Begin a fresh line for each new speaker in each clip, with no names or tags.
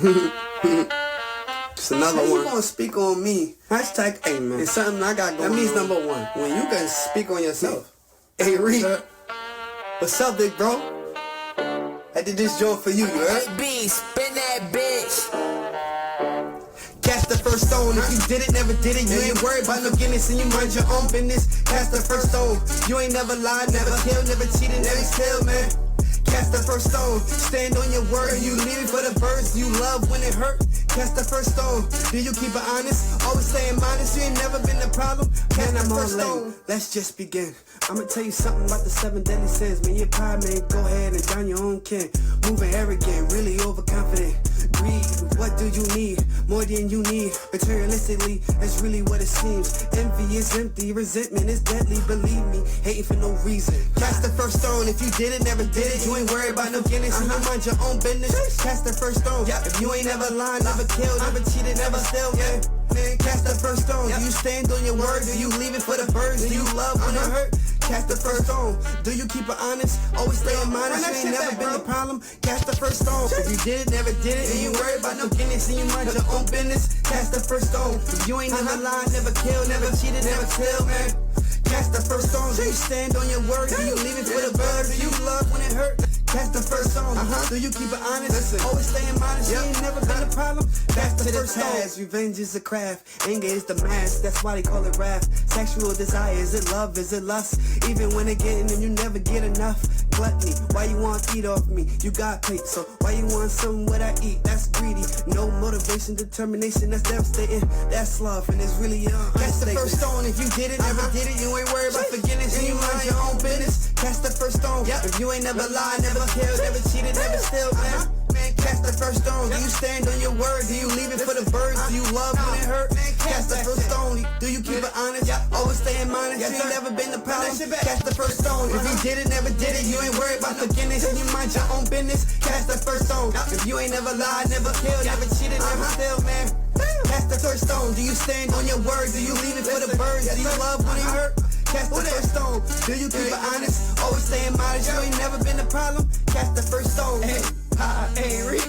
It's another one. You gonna speak on me? Hashtag, hey man, it's something I got going on. That means number one, when you can speak on yourself. Hey Reed, what's up, big bro? I did this joint for you, you heard?
B, spin that bitch.
Cast the first stone. If you did it, never did it, you ain't worried about no Guinness and you mind your own business. Cast the first stone. You ain't never lied, never killed, never cheated, never killed, man. Cast the first stone. Stand on your word. You leave it for the birds you love when it hurt. Cast the first stone. Do you keep it honest? Always staying modest. You ain't never been the problem. Cast the first stone. Let's just begin. I'ma tell you something about the 7 deadly sins. Man, your pride, man, go ahead and drown your own kin. Moving arrogant, really overconfident. Greed, what do you need? More than you need. Materialistically, that's really what it seems. Envy is empty, resentment is deadly. Believe me, hating for no reason. Cast the first stone. If you did it, never did it, you ain't worried about no Guinness and you mind your own business. Cast the first stone. If you ain't never lied, never killed, never cheated, never steal, yeah. Man, cast the first stone. Do you stand on your word? Do you leave it for the birds? Do you love when it hurt? Cast the first stone. Do you keep it honest? Always stay in mind. You ain't never been the problem. Cast the first stone. If you did it, never did it, and you worried about no Guinness and you mind your own business. Cast the first stone. If you ain't never lied, never killed, never cheated, never steal, man. Cast the first stone. Do you stand on your word? Do you leave it for the birds? Do you love when it hurt? Cast the first stone. Do you keep it honest? Always stay in mind. You ain't never been the problem. Cast the first stone. Revenge is a craft. Anger is the mask. That's why they call it wrath. Sexual desire, is it love? Is it lust? Even when it getting and you never get enough. Gluttony, why you want to eat off me? You got paid, so why you want something what I eat? That's greedy. No motivation, determination, that's devastating. That's love, and it's really Cast the first stone. If you did it, never did it, you ain't worried about forgiveness and you mind your own business. Cast the first stone. If you ain't never lied, never killed, never cheated, never steal, man. Man, cast the first stone. Do you stand on your word? Do you leave it for the birds? Do you love when it hurt? Cast the first stone. Do you keep it honest? Always stay in mind. You ain't never been the problem. Cast the first stone. If you did it, never did it, you ain't worried about forgiveness and you mind your own business. Cast the first stone. If you ain't never lied, never killed, never cheated, never steal, man. Cast the first stone. Do you stand on your word? Do you leave it for the birds? Do you love when it hurt? Cast the first stone. Do you keep it honest? Always stay in mind. You ain't never been the problem. Cast the first stone. Hey, hey, Reed.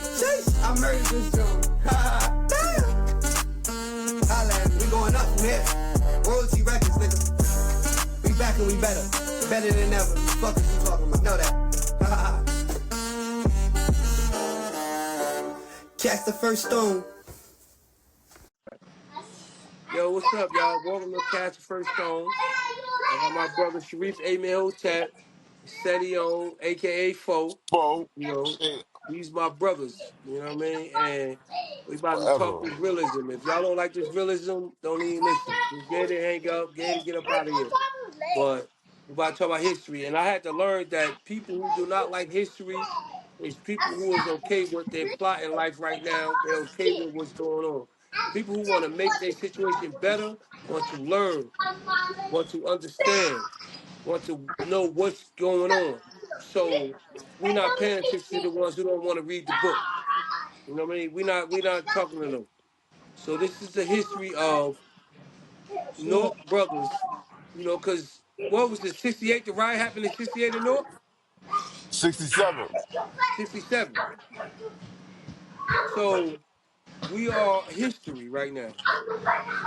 I murdered this joint. Damn. Holla, we going up from here. Royalty records, nigga. We back and we better. Better than ever. Fuck is you talking about? Know that. Cast the first stone.
Yo, what's up, y'all? Welcome to Cast the First Stone. I got my brother Sharif Amen Hotep, Seti on, aka Fo.
Bro,
You know,
shit,
these my brothers. You know what I mean? And we about to talk
forever.
this realism. If y'all don't like this realism, don't even listen. Just get it, hang up, get it, get up out of here. But we about to talk about history. And I had to learn that people who do not like history is people who is okay with their plot in life right now. They're okay with what's going on. People who want to make their situation better, want to learn, want to understand, want to know what's going on. So we're not paying attention to the ones who don't want to read the book. You know what I mean? We're not talking to them. So this is the history of North Brothers. You know, because what was it? 68. The riot happened in 68 in North.
67.
67. So we are history right now.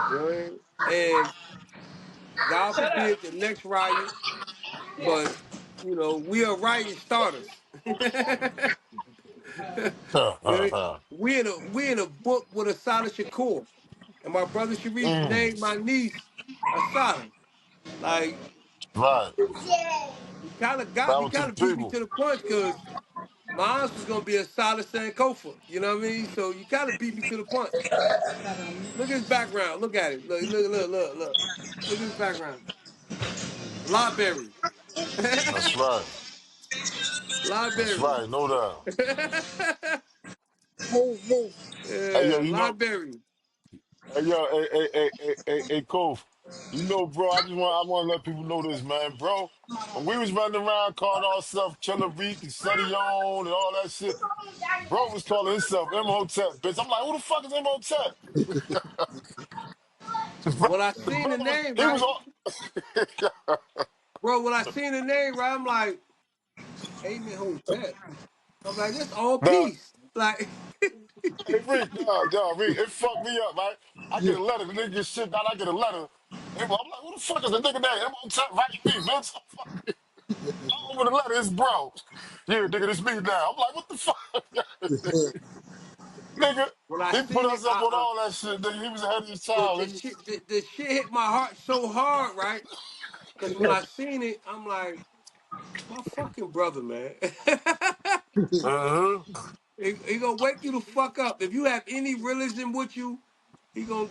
You know what I mean? And God forbid the next riot, but you know we are riot starters. You know, we in a book with a solid Shakur. And my brother Sharif named my niece Asada. Like
Right.
he
Power to
kind
the
of beat me
people.
to the punch because my aunt was gonna be Asada Sankofa. You know what I mean? So you kind of beat me to the punch. Look at his background. Look at it. Look. Look at his background. Library.
That's right. That's
Library.
right. No doubt. Hey, yo,
Yeah,
you know,
library.
hey, yo, hey, Cove. You know, bro, I want to let people know this, man, bro. When we was running around calling ourselves Killer Reek and Seti on and all that shit, bro was calling himself Imhotep, bitch. I'm like, who the fuck is Imhotep?
When I
The
seen the
brother was,
name,
he was
right,
all.
bro. When I seen the name, right, I'm like, Amen Hotep. I'm like, this all
Now,
peace. Like,
Yo, Reed, it fucked me up, right? I
Yeah,
get a letter, the nigga get shit down, I get a letter. I'm like, who the fuck is the nigga that? It won't write me, bitch. I open the letter, it's bro. Yeah, nigga, it's me now. I'm like, what the fuck? Nigga,
When I
he put
seen it,
us up on all that shit, nigga. He was ahead of his time, nigga.
the shit hit my heart so hard, right? Because when I seen it, I'm like, my fucking brother, man.
Uh-huh.
He gonna wake you the fuck up. If you have any realism with you, he gonna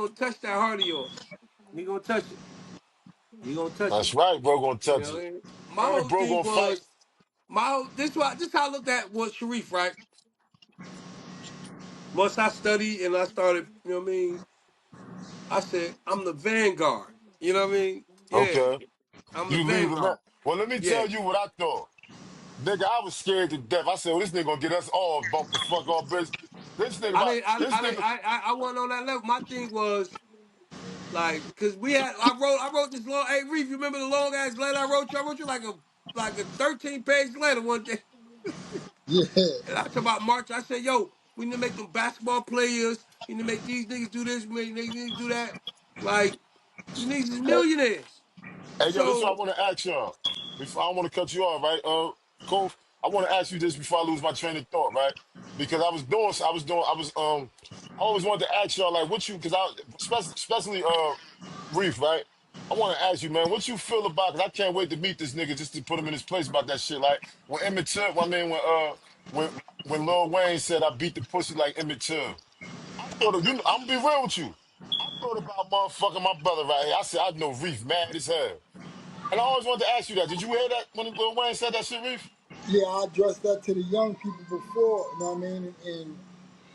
touch that heart of yours. He gonna touch it. He gonna touch it.
That's right, bro, gonna
You
touch
know,
it.
and my
And
whole
bro
thing
gonna fight.
was this how I looked at what Sharif, right? Once I studied and I started, you know what I mean, I said, I'm the vanguard. You know what I mean? Yeah.
Okay.
I'm the
You leave the man.
vanguard.
Well, let me
Yeah.
tell you what I thought. Nigga, I was scared to death. I said, well, this nigga gonna get us all bumped the fuck off, bitch.
I didn't
This
I didn't
nigga,
I wasn't on that level. My thing was like, cause I wrote this long, hey Reef, you remember the long ass letter I wrote you? I wrote you like a 13-page letter one day.
yeah,
And I talk about March. I said, yo, we need to make them basketball players. We need to make these niggas do this. We make these niggas do that. Like, these niggas is millionaires.
hey, yo, this is what I
So
want to ask y'all. Before I don't want to cut you off, right? Cove, I want to ask you this before I lose my train of thought, right? Because I always wanted to ask y'all, like, what you, because especially, Reef, right? I want to ask you, man, what you feel about, because I can't wait to meet this nigga just to put him in his place about that shit. Like, when Emmett Till, I mean, when, when Lil Wayne said, I beat the pussy like Emmett Till. I thought of, I'm gonna be real with you. I thought about motherfucking my brother right here. I said, I know Reef mad as hell. And I always wanted to ask you that. Did you hear that when Lil Wayne said that shit, Reef?
yeah. I addressed that to the young people before. You know what I mean? And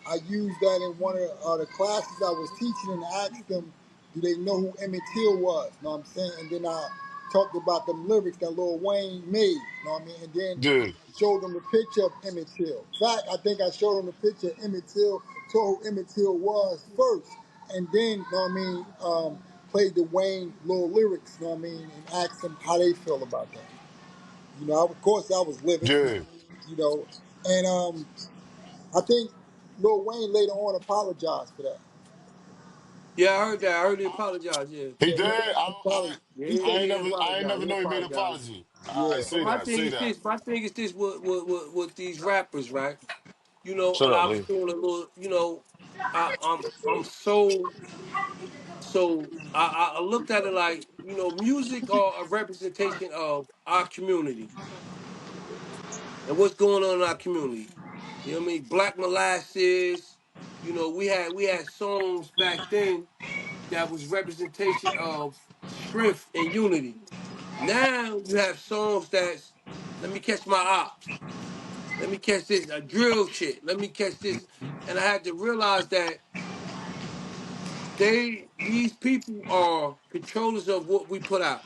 I used that in one of the classes I was teaching and asked them, do they know who Emmett Till was? You know what I'm saying? And then I talked about them lyrics that Lil Wayne made. You know what I mean? And then
Dude,
showed them the picture of Emmett Till. In fact, I think I showed them the picture of Emmett Till, told who Emmett Till was first, and then, you know what I mean, played the Wayne little lyrics, you know what I mean, and asked them how they feel about that. You know, of course I was livid,
yeah.
you know, and I think Lil Wayne later on apologized for that.
yeah, I heard that. I heard he apologize. Yeah.
He
Yeah,
did.
he later on apologized.
Yeah,
He
he
said
said
he,
he
I ain't
apologized.
never
He
know he made an
apologized.
apology. All right,
yeah,
But
say
my
that.
thing
Say
is
that.
this. My thing is this with these rappers, right? You know,
Shut
and
up,
I was
Lee.
doing a little, you know, I'm so I looked at it like, you know, music are a representation of our community and what's going on in our community. You know what I mean? Black molasses. You know, we had songs back then that was representation of strength and unity. Now you have songs that's let me catch my ops. Let me catch this a drill shit. Let me catch this, and I had to realize that these people are controllers of what we put out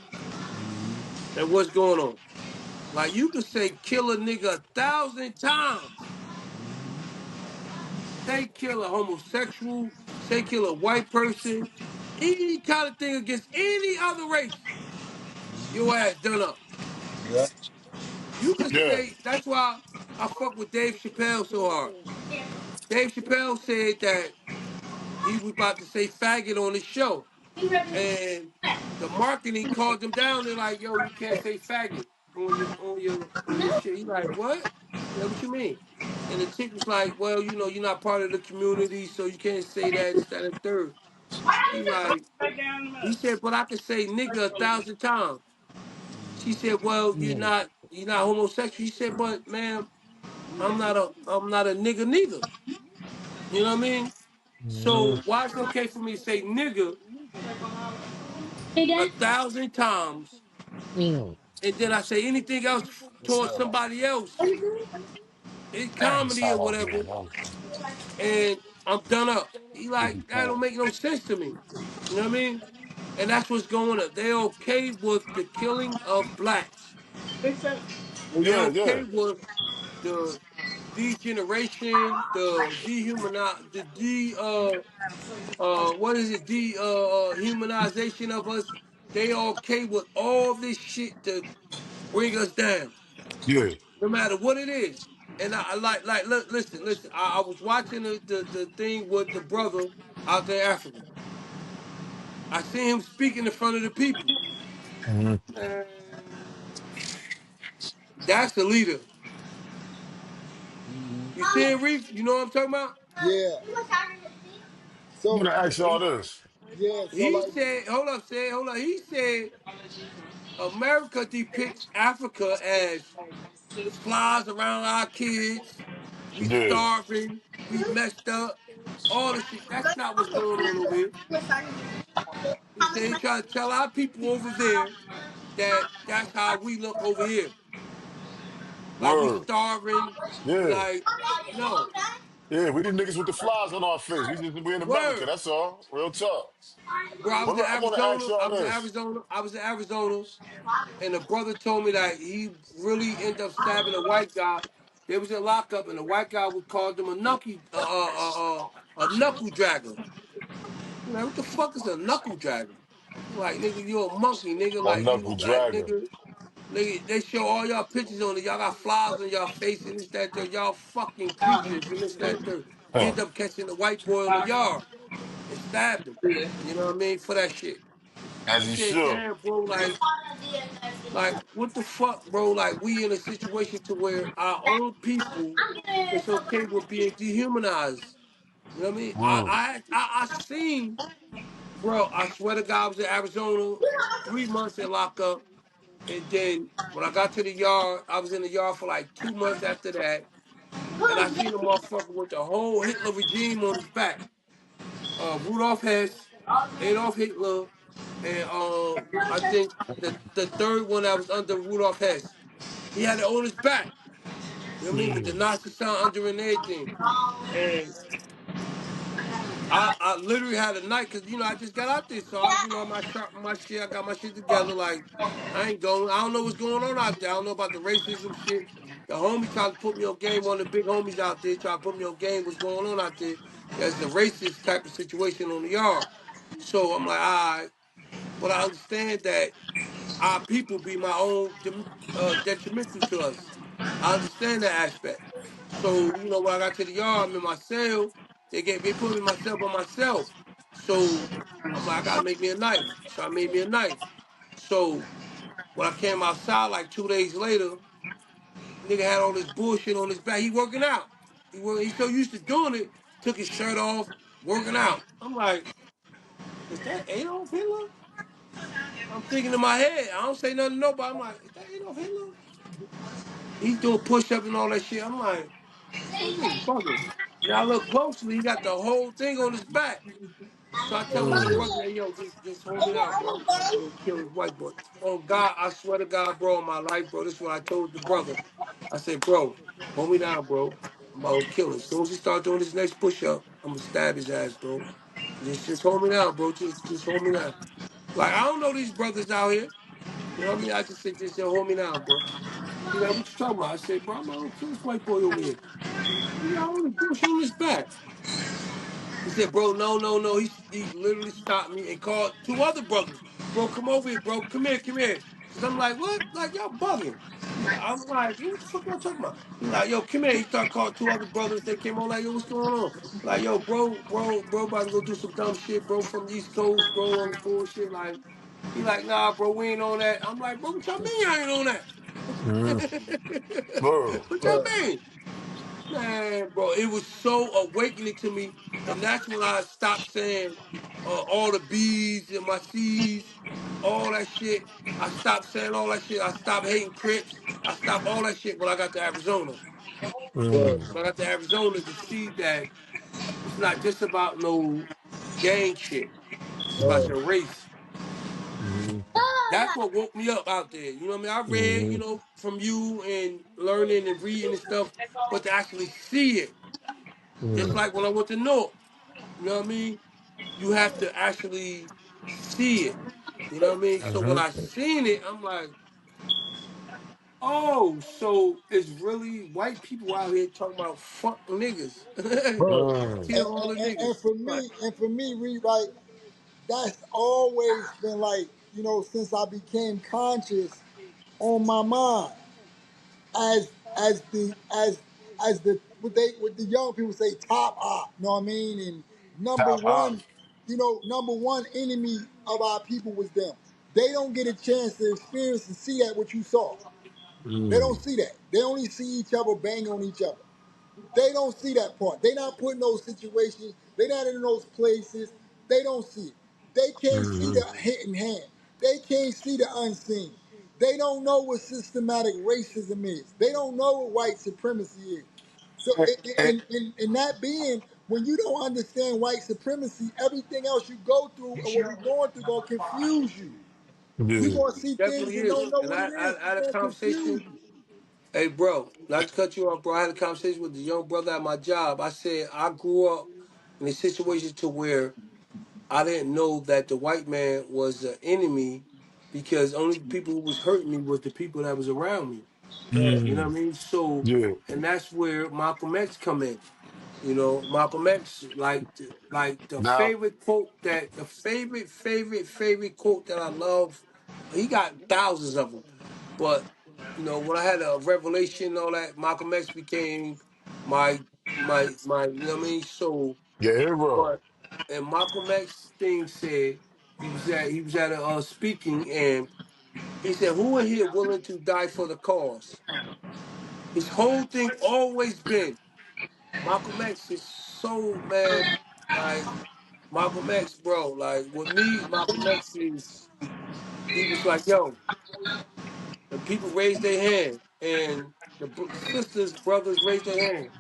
and what's going on. Like you could say kill a nigga 1,000 times. Say kill a homosexual, say kill a white person, any kind of thing against any other race, your ass done up.
yeah,
You could
Yeah,
say that's why I fuck with Dave Chappelle so hard. Dave Chappelle said that he was about to say faggot on his show. And the marketing called him down. They're like, yo, you can't say faggot on your shit. He's like, what? Yeah, what you mean? And the chick was like, well, you know, you're not part of the community, so you can't say that, this, that, and third. He like, he said, but I can say nigga 1,000 times. She said, well, you're not homosexual. He said, but ma'am, I'm not a nigga neither. You know what I mean? So why is it okay for me to say nigga 1,000 times, and then I say anything else towards somebody else in comedy or whatever, and I'm done up. He like that don't make no sense to me. You know what I mean? And that's what's going on. They're okay with the killing of blacks. They're
yeah, yeah,
okay with the degeneration, the what is it, humanization of us. They okay with all this shit to bring us down,
yeah.
no matter what it is. And I look, listen. I was watching the thing with the brother out there in Africa. I seen him speaking in front of the people.
Mhm.
Man, that's the leader. You see him, Reef? You know what I'm talking about?
Yeah.
I'm
So
gonna ask y'all
He,
this.
yeah, so
he
like
said, hold up. He said America depicts Africa as flies around our kids. We
Yeah.
starving. We messed up. All the shit. That's not what's going on over here. He said he trying to tell our people over there that that's how we look over here. Like we
Word.
starving.
Yeah.
Like, no.
Yeah, we the niggas with the flies on our face. We in America,
Word.
that's all. Real talk.
Bro, I
But
was in
look, I wanna ask
Arizona.
y'all this.
And the brother told me that he really ended up stabbing a white guy. They was in lockup, and the white guy would call them a knuckle dragger. I'm like, what the fuck is a knuckle dragger? I'm like, nigga, you a monkey, nigga.
A
Like
knuckle
you, like
dragger.
nigga. They show all y'all pictures on it. Y'all got flies on y'all face and this, that, third. Y'all fucking creatures and this, that, third. He
Huh.
ended up catching the white boy on the yard and stabbed him. You know what I mean? For that shit.
As
I
he
said,
should.
damn, bro, like, what the fuck, bro? Like, we in a situation to where our own people is okay with being dehumanized. You know what I mean?
Word.
I seen, bro. I swear to God, I was in Arizona, 3 months in lockup, and then when I got to the yard, I was in the yard for like 2 months after that, and I seen a motherfucker with the whole Hitler regime on his back. Rudolph Hess, Adolf Hitler, and I think the third one that was under Rudolph Hess. He had it on his back. You know what I mean? With the
Mm.
Nazi sign under and everything. And I literally had a night because I just got out there, so I'm not sharpening my shit. I got my shit together. Like I ain't going. I don't know what's going on out there. I don't know about the racism shit. The homie tried to put me on game. One of the big homies out there tried to put me on game. What's going on out there? There's a racist type of situation on the yard. So I'm like, all right, but I understand that our people be my own detrimental to us. I understand that aspect. So, when I got to the yard, I'm in my cell. They put me in my cell by myself. So I'm like, I gotta make me a knife. So I made me a knife. So when I came outside like 2 days later, nigga had all this bullshit on his back. He working out. He's so used to doing it, took his shirt off, working out. I'm like, is that Adolf Hitler? I'm thinking in my head. I don't say nothing to nobody. I'm like, is that Adolf Hitler? He's doing push-ups and all that shit. I'm like, this nigga bugging. Now I look closely, he got the whole thing on his back. So I tell one of the
Mm.
brothers, hey, yo, just hold me down, bro. I'm gonna kill this white boy. Oh God, I swear to God, bro, in my life, bro. This is what I told the brother. I said, bro, hold me down, bro. I'm about to kill him. As soon as he start doing his next push-up, I'm gonna stab his ass, bro. Just hold me down, bro. Just hold me down. Like I don't know these brothers out here. You know what I mean? I just said, hold me down, bro. He like, what you talking about? I said, bro, I'm gonna kill this white boy over here. He got all the bullshit on his back. He said, bro, no, no, no. He literally stopped me and called two other brothers. Bro, come over here, bro. Come here, come here. Cause I'm like, what? Like y'all bugging. I'm like, yo, what the fuck y'all talking about? He like, yo, come here. He started calling two other brothers. They came on like, yo, what's going on? Like, yo, bro, about to go do some dumb shit, bro, from the East Coast, bro, on the bullshit. Like, he like, nah, bro, we ain't on that. I'm like, bro, what y'all mean y'all ain't on that?
Mm. Word.
What y'all
right.
mean? Man, bro, it was so awakening to me. And that's when I stopped saying all the B's and my C's, all that shit. I stopped saying all that shit. I stopped hating Crips. I stopped all that shit when I got to Arizona.
Right.
Mm.
When I got to Arizona to see that it's not just about no gang shit. It's about
Right.
your race.
Mm.
That's what woke me up out there. You know what I mean? I read,
Mm.
from you and learning and reading and stuff, but to actually see it, just
Mm.
like when I went to North. You know what I mean? You have to actually see it. You know what I mean? So when
Mhm.
I seen it, I'm like, oh, so it's really white people out here talking about fuck niggas.
Bro.
Mm.
Kill all the
And
niggas.
for
Right.
me, Reed, like that's always been like, since I became conscious on my mind as as the as as the what the young people say top op. You know what I mean? And number
Top off.
one, number one enemy of our people was them. They don't get a chance to experience and see that what you saw. They don't
Mm.
see that. They only see each other bang on each other. They don't see that part. They not put in those situations. They not in those places. They don't see it. They can't see
Mm-hmm.
the hidden hand. They can't see the unseen. They don't know what systematic racism is. They don't know what white supremacy is. So
Eh, eh,
in that being, when you don't understand white supremacy, everything else you go through and what we're going through gonna confuse you. You're
yeah.
gonna see things
Definitely
and
is.
don't know
And
what it is.
I
It's
had a
gonna confuse
conversation.
you.
Hey, bro, not to cut you off, bro. I had a conversation with the young brother at my job. I said I grew up in a situation to where I didn't know that the white man was the enemy because only people who was hurting me was the people that was around me. You know
Mm.
what I mean? So,
Yeah.
and that's where Malcolm X come in. You know, Malcolm X, like the
Now,
favorite quote that the favorite quote that I love. He got thousands of them, but when I had a revelation and all that, Malcolm X became my my. You know what I mean? So,
your hero.
but and Malcolm X thing said he was at a speaking and he said, "Who in here willing to die for the cause?" His whole thing always been Malcolm X is so man, like Malcolm X, bro. Like with me, Malcolm X is he was like, yo, the people raised their hand and the sisters, brothers raised their hand.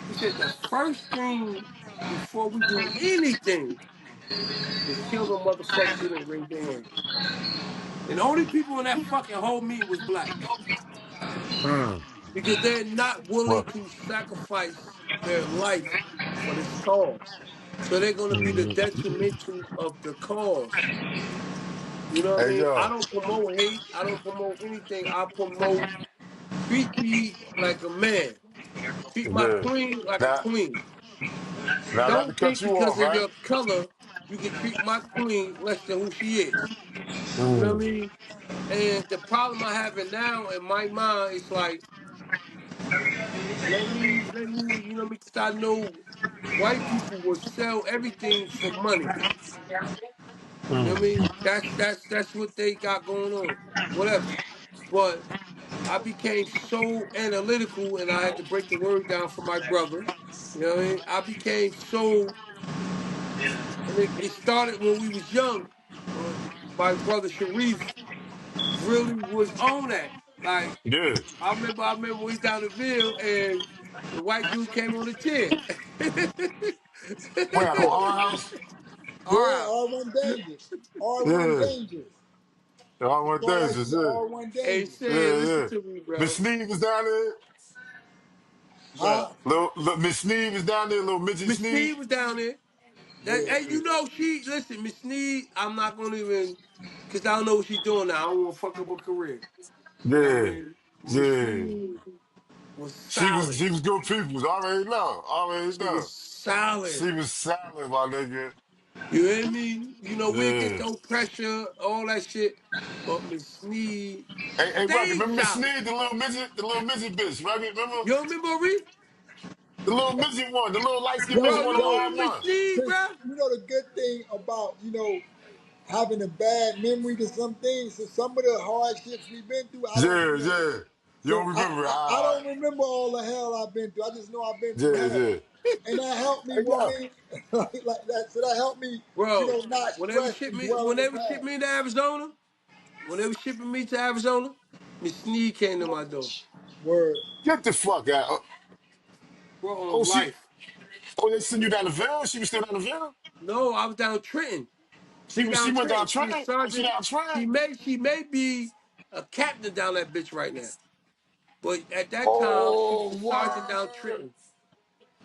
He said the first thing before we do anything is kill the motherfuckers who didn't raise their hand. And the only people in that fucking whole meeting was blacks
Mm.
because they're not willing
Well,
to sacrifice their life for this cause. So they're going to be the
mm.
detrimental of the cause. You know what I
Hey,
mean? I
yo.
don't promote hate. I don't promote anything. I promote treat me like a man. Treat my
Yeah.
queen like a
Now,
queen.
not to
Don't
cut
think
you off,
because of
right?
your color you can treat my queen less than who she is. You know what I
Mm.
mean? And the problem I have it now in my mind is like, let me, you know what I mean? 'Cause I know white people will sell everything for money. You know what I
Mm.
mean? That's what they got going on. Whatever. But I became so analytical and I had to break the word down for my brother. You know what I mean? I became so and it started when we was young. My brother Sharif really was on that. Like
Yeah.
I remember we was down the Ville and the white dude came on the chair.
Wait, on our house?
Our
Yeah,
house.
R1 dangerous. R1
Yeah.
dangerous.
Y'all
We
went
call
there,
that
just
shit
yeah.
R1
Hey,
dangerous.
said,
Yeah,
listen
yeah.
to me,
Miss
bro.
Sneed was down there.
Bro.
Huh?
Little Miss Sneed was down there, little midget
Miss
Sneed.
Sneed was down there. That,
Yeah.
hey, she listen, Miss Sneed, I'm not gonna even cause I don't know what she's doing now. I don't wanna fuck up her career. You know what I
Yeah.
mean? Miss
Yeah.
Sneed was
She was
solid.
she was good people. Already know. Already
She was
know.
solid.
She was solid, my nigga.
You hear me? We get
Yeah.
no pressure, all that shit. But Miss Sneed
Hey, Rocky,
stayed
remember Miss
solid.
Sneed, the little midget bitch, Rocky? Remember?
You remember Marie?
The little midget one, the little light skinned
Yo,
Bro,
midget one
you
on
yo,
remember
R
Miss
one.
Sneed,
since
bro?
the good thing about, having a bad memory to some things, so some of the hardships we've been through, I don't,
Yeah, yeah. You don't
so
remember?
I don't remember all the hell I've been through. I just know I've been through
Yeah,
hell.
yeah.
And that helped me,
Hey, yo.
woman, like that. So that helped me,
Bro,
not stress and dwell
when
on the
they was ship
past.
me to Arizona, when they was shipping me to Arizona, Miss Sneed came to my door.
Word.
Get the fuck out.
Bro,
Oh,
on
she.
life.
Oh, they send you down the Ville? She was still down the Ville?
No, I was down Trenton. She
She
down
went down
Trenton. She a
train? Oh, she
sergeant.
down train?
She may be a captain down that bitch right now. But at that time, she was
Oh,
a sergeant down
word.
Trenton.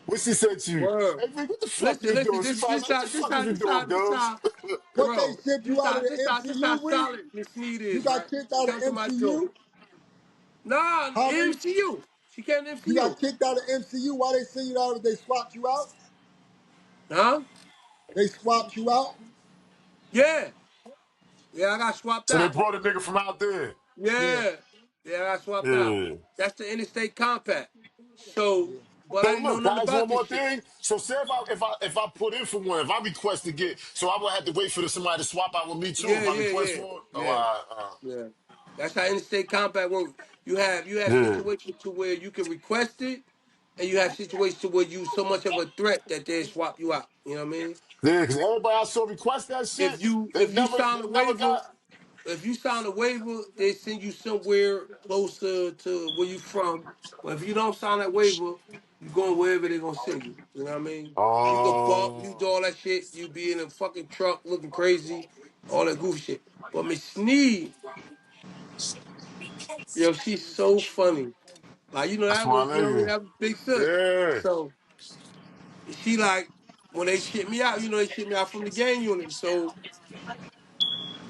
What she said to you?
Word.
Hey, man, what the fuck
Listen,
you
listen.
doing? She
This
probably
this
like, what
how
the
this
fuck is
how
you
this how
doing,
this
Dubs?
how
What they
bro.
shipped you out of the
This how
MCU, Reed?
solid Miss Sneed
You
is, right?
got kicked
She
out of
come to my door.
MCU?
Nah,
Huh, Reed?
MCU. She came to
You
MCU.
got kicked out of MCU. Why they send you out? They swapped you out?
Huh?
They swapped you out?
Yeah. Yeah, I got swapped
So they
out.
brought a nigga from out there.
Yeah.
Yeah. Yeah, I got swapped out.
Yeah.
That's the interstate compact. So, but I
So
didn't know
look, can
nothing
I ask
about
one
this
more
shit.
thing? So say if I put in for one, if I request to get, so I would have to wait for somebody to swap out with me too if
Yeah,
I
yeah,
request
yeah,
for it. Oh,
yeah,
all
yeah. That's how interstate compact works. You have
right.
situations to where you can request it, and you have situations to where you so much of a threat that they swap you out. You know what I mean?
Yeah, because everybody I saw request that shit,
If you
they
sign a
never
waiver,
got.
if you sign a waiver, they send you somewhere closer to where you from. But if you don't sign that waiver, you going wherever they're gonna send you. You know what I mean? You go bump, you
Oh,
do all that shit. You be in a fucking truck looking crazy, all that goofy shit. But Miss Sneed, yo, she's so funny. Like
that's
that
my
was,
nigga.
that was big sis.
Yeah.
So she like when they shit me out, they shit me out from the gang unit. So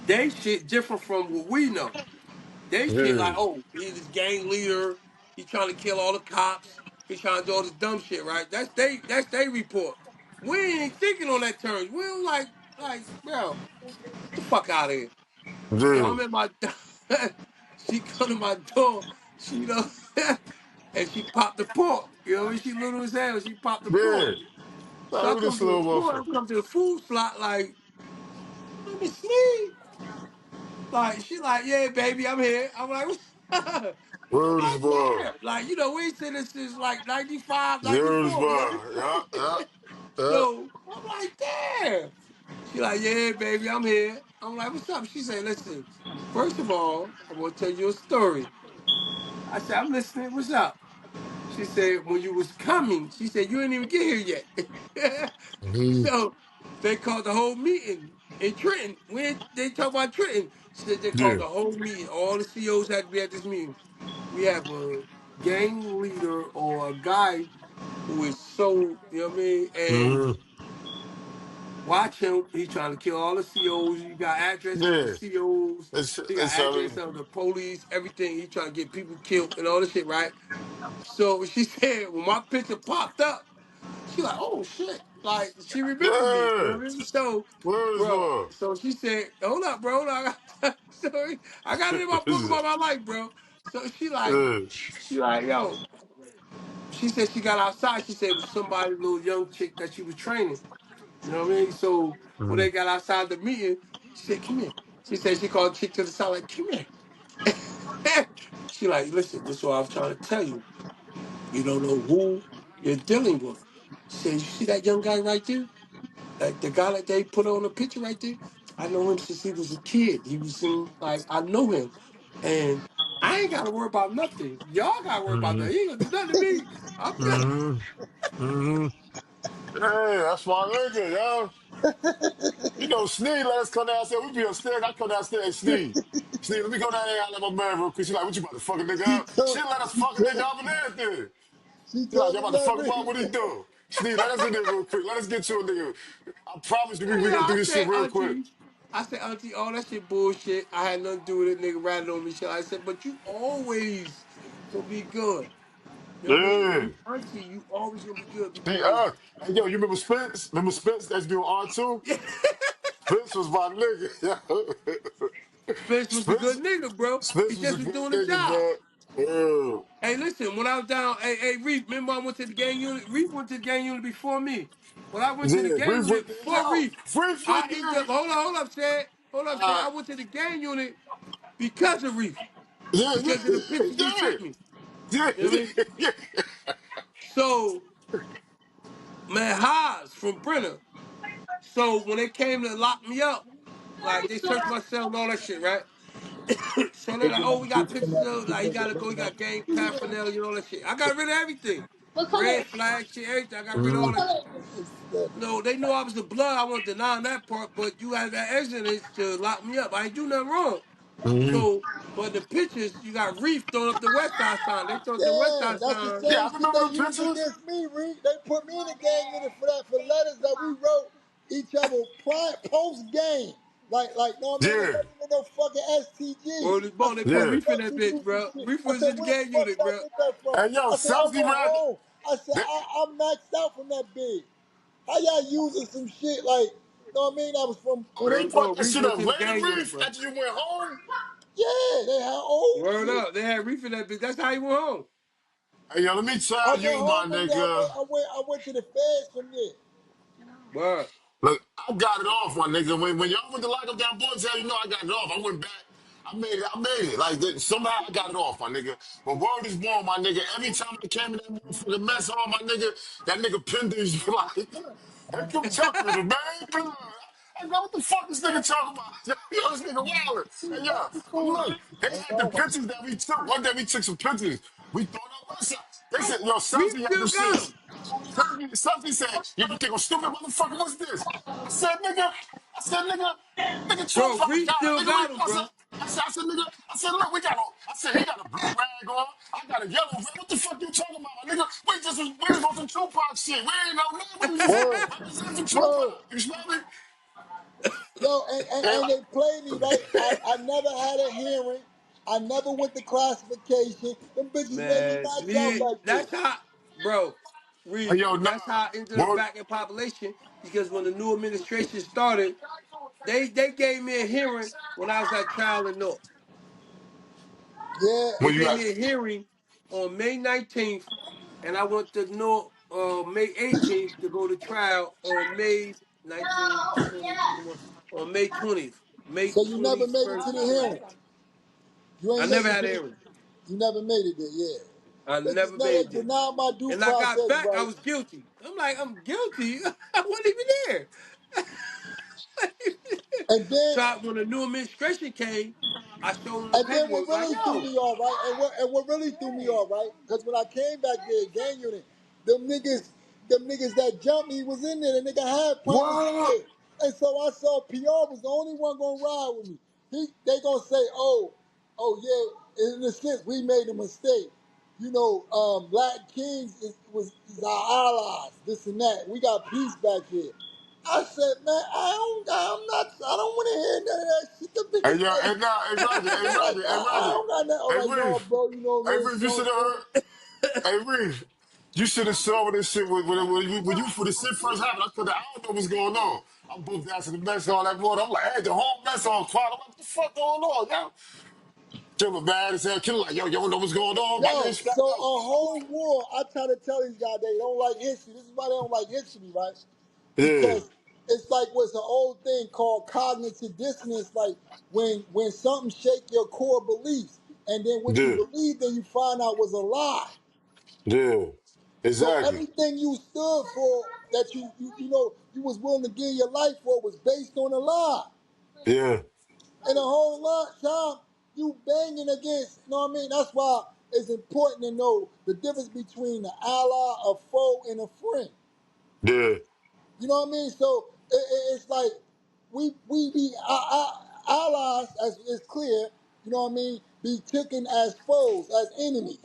they shit different from what we know. They shit
Yeah.
like, oh, he's this gang leader. He's trying to kill all the cops. He's trying to do all this dumb shit, right? That's they report. We ain't thinking on that terms. We don't like, bro, get the fuck out of here. So
Yeah.
I'm at my she come to my door, she and she popped the pork. She little as hell. She popped the pork.
Yeah.
So
Like,
I
who
come
this
to the
little
pork,
motherfucker?
I come to the food slot like, let me see. Like, she like, yeah, baby, I'm here. I'm like, I'm
Word is
like,
bar.
damn. Like, we ain't seen this since like 95,
Word is
94.
bar. Yeah, yeah, yeah.
So I'm like, damn. She like, yeah, baby, I'm here. I'm like, what's up? She said, listen, first of all, I'm gonna tell you a story. I said, I'm listening. What's up? She said, when you was coming, she said, you didn't even get here yet.
Mhm.
So they called the whole meeting in Trenton. When they talk about Trenton, she said they called
Yeah.
the whole meeting. All the CEOs had to be at this meeting. We have a gang leader or a guy who is so, you know what I mean? And
hmm
watch him. He's trying to kill all the CEOs. He got addresses of the
Yeah.
CEOs. He got
It's
addresses of the police, everything. He trying to get people killed and all this shit, right? So she said when my picture popped up, she like, oh shit. Like she remembered me. You know
yeah.
what I mean? So,
Word is
bro,
bar.
so she said, hold up, bro. Hold up. Sorry. I got it in my book about my life, bro. So
Yeah.
she like, yo, she said she got outside. She said it was somebody, little young chick that she was training. You know what I mean? So when
Mhm.
they got outside the meeting, she said, come here. She said she called chick to the side, like, come here. She like, listen, this is what I was trying to tell you. You don't know who you're dealing with. She said, you see that young guy right there? Like the guy that they put on the picture right there? I know him since he was a kid. He was in, like, I know him. And I ain't got to worry about nothing. Y'all got to worry about that.
Mhm.
He ain't going to do nothing to me. I'm good.
Mhm. Mhm. Hey, that's my nigga, yo. You know, Sneed let us come downstairs. We be upstairs. I come downstairs and Sneed, let me go down there and let my man real quick. She like, what you about to fuck a nigga
She
up?
told
She let us
she
fuck a nigga
told
up and everything.
she
She like,
told
y'all
me
about to fuck
let
him up? What he
me.
do? Sneed, let us in there real quick. Let us get you a nigga. I promise you, we
Yeah,
gonna do
I
this shit
said,
real quick.
Auntie. I said, Auntie, all that shit bullshit. I had nothing to do with it, nigga ratted on me. Shit. I said, but you always gonna be good. You know what I mean?
Yeah.
You, Auntie, you always gonna be good
See,
because
hey, yo, you remember Spence? Remember Spence that's doing R2? Spence was my nigga, yo.
Spence was a good
Spence,
nigga, bro. He
Spence was a
just was
good
doing the
nigga,
job.
bro. Yeah.
Hey, listen, when I was down, hey, Reef, remember I went to the gang unit? Reef went to the gang unit before me. When I went to the
Yeah,
gang
Reef
unit
went there.
before
Yo,
Reef,
Reef
I
went
ended
there.
up, hold up, Chad. Hold up, Chad. I went to the gang unit because of Reef,
Yeah,
because of the pictures he
yeah,
sent me.
yeah,
You know what I mean?
yeah.
So, man, Haas from Brenner. So when they came to lock me up, like they searched my cell and all that shit, right? So they're like, oh, we got pictures of like he gotta go, he got gang paraphernalia and all that shit. I got rid of everything. Red flag shit, everything. I got rid of all that shit. No, they knew I was the blood. I won't deny that part, but you had that evidence to lock me up. I ain't do nothing wrong.
Mhm.
So, but the pictures, you got Reef throwing up the West Side sign. They throw up the West
Yeah,
Side
that's the
sign.
Yeah,
same
I
shit
remember
they
the
used
pictures.
against me, Reed. They put me in the gang unit for that, for letters that we wrote each other post game. Like, no, I mean, it
Yeah,
wasn't even no fucking STG.
Word is
I
born. They
said, where
put
yeah.
the
Reef in
fuck
that
you
bitch,
do this
bro.
shit?
Reef
I
was
said,
in the
where the
gang
fuck
unit,
y'all
bro.
get that from?
Hey, yo,
I said, I'm
Southie
going
round.
home. I said,
That,
I'm maxed out from that bid. How y'all using some shit like, know what I mean? That was from
oh,
when
they
they,
Word no,
brought that
Reef
shit
went
up
to the
later,
gang unit,
Reef,
bro.
after you went home.
yeah, they had old
Word
shit.
up. They had Reef in that bitch. That's how he went home.
Hey, yo, let me
I
tell
went
you, my
home from there.
nigga.
I went to the feds from there.
Word.
Look, I got it off, my nigga. When y'all went to lock up that boys, hell, you know I got it off. I went back. I made it. I made it. Like somehow I got it off, my nigga. But word is born, my nigga. Every time I came in that motherfucking mess hall, my nigga, that nigga Pinder is like, here come Tucker, the man. Blood. I go, what the fuck this nigga talking about? Yo, this nigga wildin'. Hey, yo, but look, they had the pictures that we took. One day we took some pictures. We thought up what's up. They said, yo,
We
Southie had them
still got
shits.
them.
Something said, you think I'm stupid, motherfucker? What's this? I said, nigga,
Bro,
Tupac
we
died.
still
Nigga, we,
got them, bro.
nigga, I said, look, we got a, I said, he got a blue rag on. I got a yellow rag. What the fuck you talking about, my nigga? We was on some Tupac shit. We ain't know nothing. We was just
Word,
representing Tupac.
word.
You smell me?
Yo,
And
and they played me right. I never had a hearing. I never went to classification. Them bitches made me
Man,
not jump
me,
back there.
that's how, bro,
hey,
Reed,
yo, nah.
that's how I ended up
Word.
back in population because when the new administration started, they gave me a hearing when I was at trial in North.
Yeah,
They
When you
gave
got,
me a hearing on May 19th, and I went to North May 18th to go to trial on May 19th, 20, 21, on May 20th, May
so you never made it
21st
to the
and
hearing.
22nd.
You
I
ain't
never
make it
had
to
a
the.
hearing.
You never made it there. Yeah.
I never
They
made it.
denied my due
And I got
process
back, I
right.
was guilty. I'm like, I'm guilty. I wasn't even there.
And then,
So when the new administration came, I showed them the
and then what
paperwork. Like,
really threw
yo,
me off, right? And what really threw me off, right? Because when I came back there, gang unit, them niggas that jumped me was in there. The nigga had partners in
what?
there. And so I saw PR was the only one gonna ride with me. They gonna say, oh yeah, in a sense we made a mistake. You know, Black Kings is our allies, this and that. We got peace back here. I said, man, I don't want to hear none of that shit. The
Hey,
niggas
yo,
say,
hey, nah, hey, Roger, hey,
like,
Roger, hey,
I
Roger.
don't got nothing. I'm
Hey,
like, no,
Reef.
bro, you know
Hey,
what I mean?
Reef, you should have heard. Hey, Reef, you should have saw when this shit, when the shit first happened, I could have, I don't know what's going on. I'm booked out to the mess hall that morning. I'm like, hey, the whole mess hall quiet. I'm like, what the fuck going on, yo? Killer mad as hell. Killer like, yo, you don't know what's going on? My
Yo,
nigga, strap
so
out.
a whole war, I try to tell these guys they don't like history. This is why they don't like history, right?
Yeah,
Because it's like what's an old thing called cognitive dissonance, like when something shake your core beliefs, and then what you
yeah,
believe then you find out was a lie.
yeah.
So
Exactly.
everything you stood for that you know you was willing to give your life for was based on a lie.
Yeah,
And a whole lot of time you banging against, you know what I mean? That's why it's important to know the difference between an ally, a foe, and a friend.
yeah,
You know what I mean? So it's like we be allies, as it's clear, you know what I mean, be taken as foes, as enemies.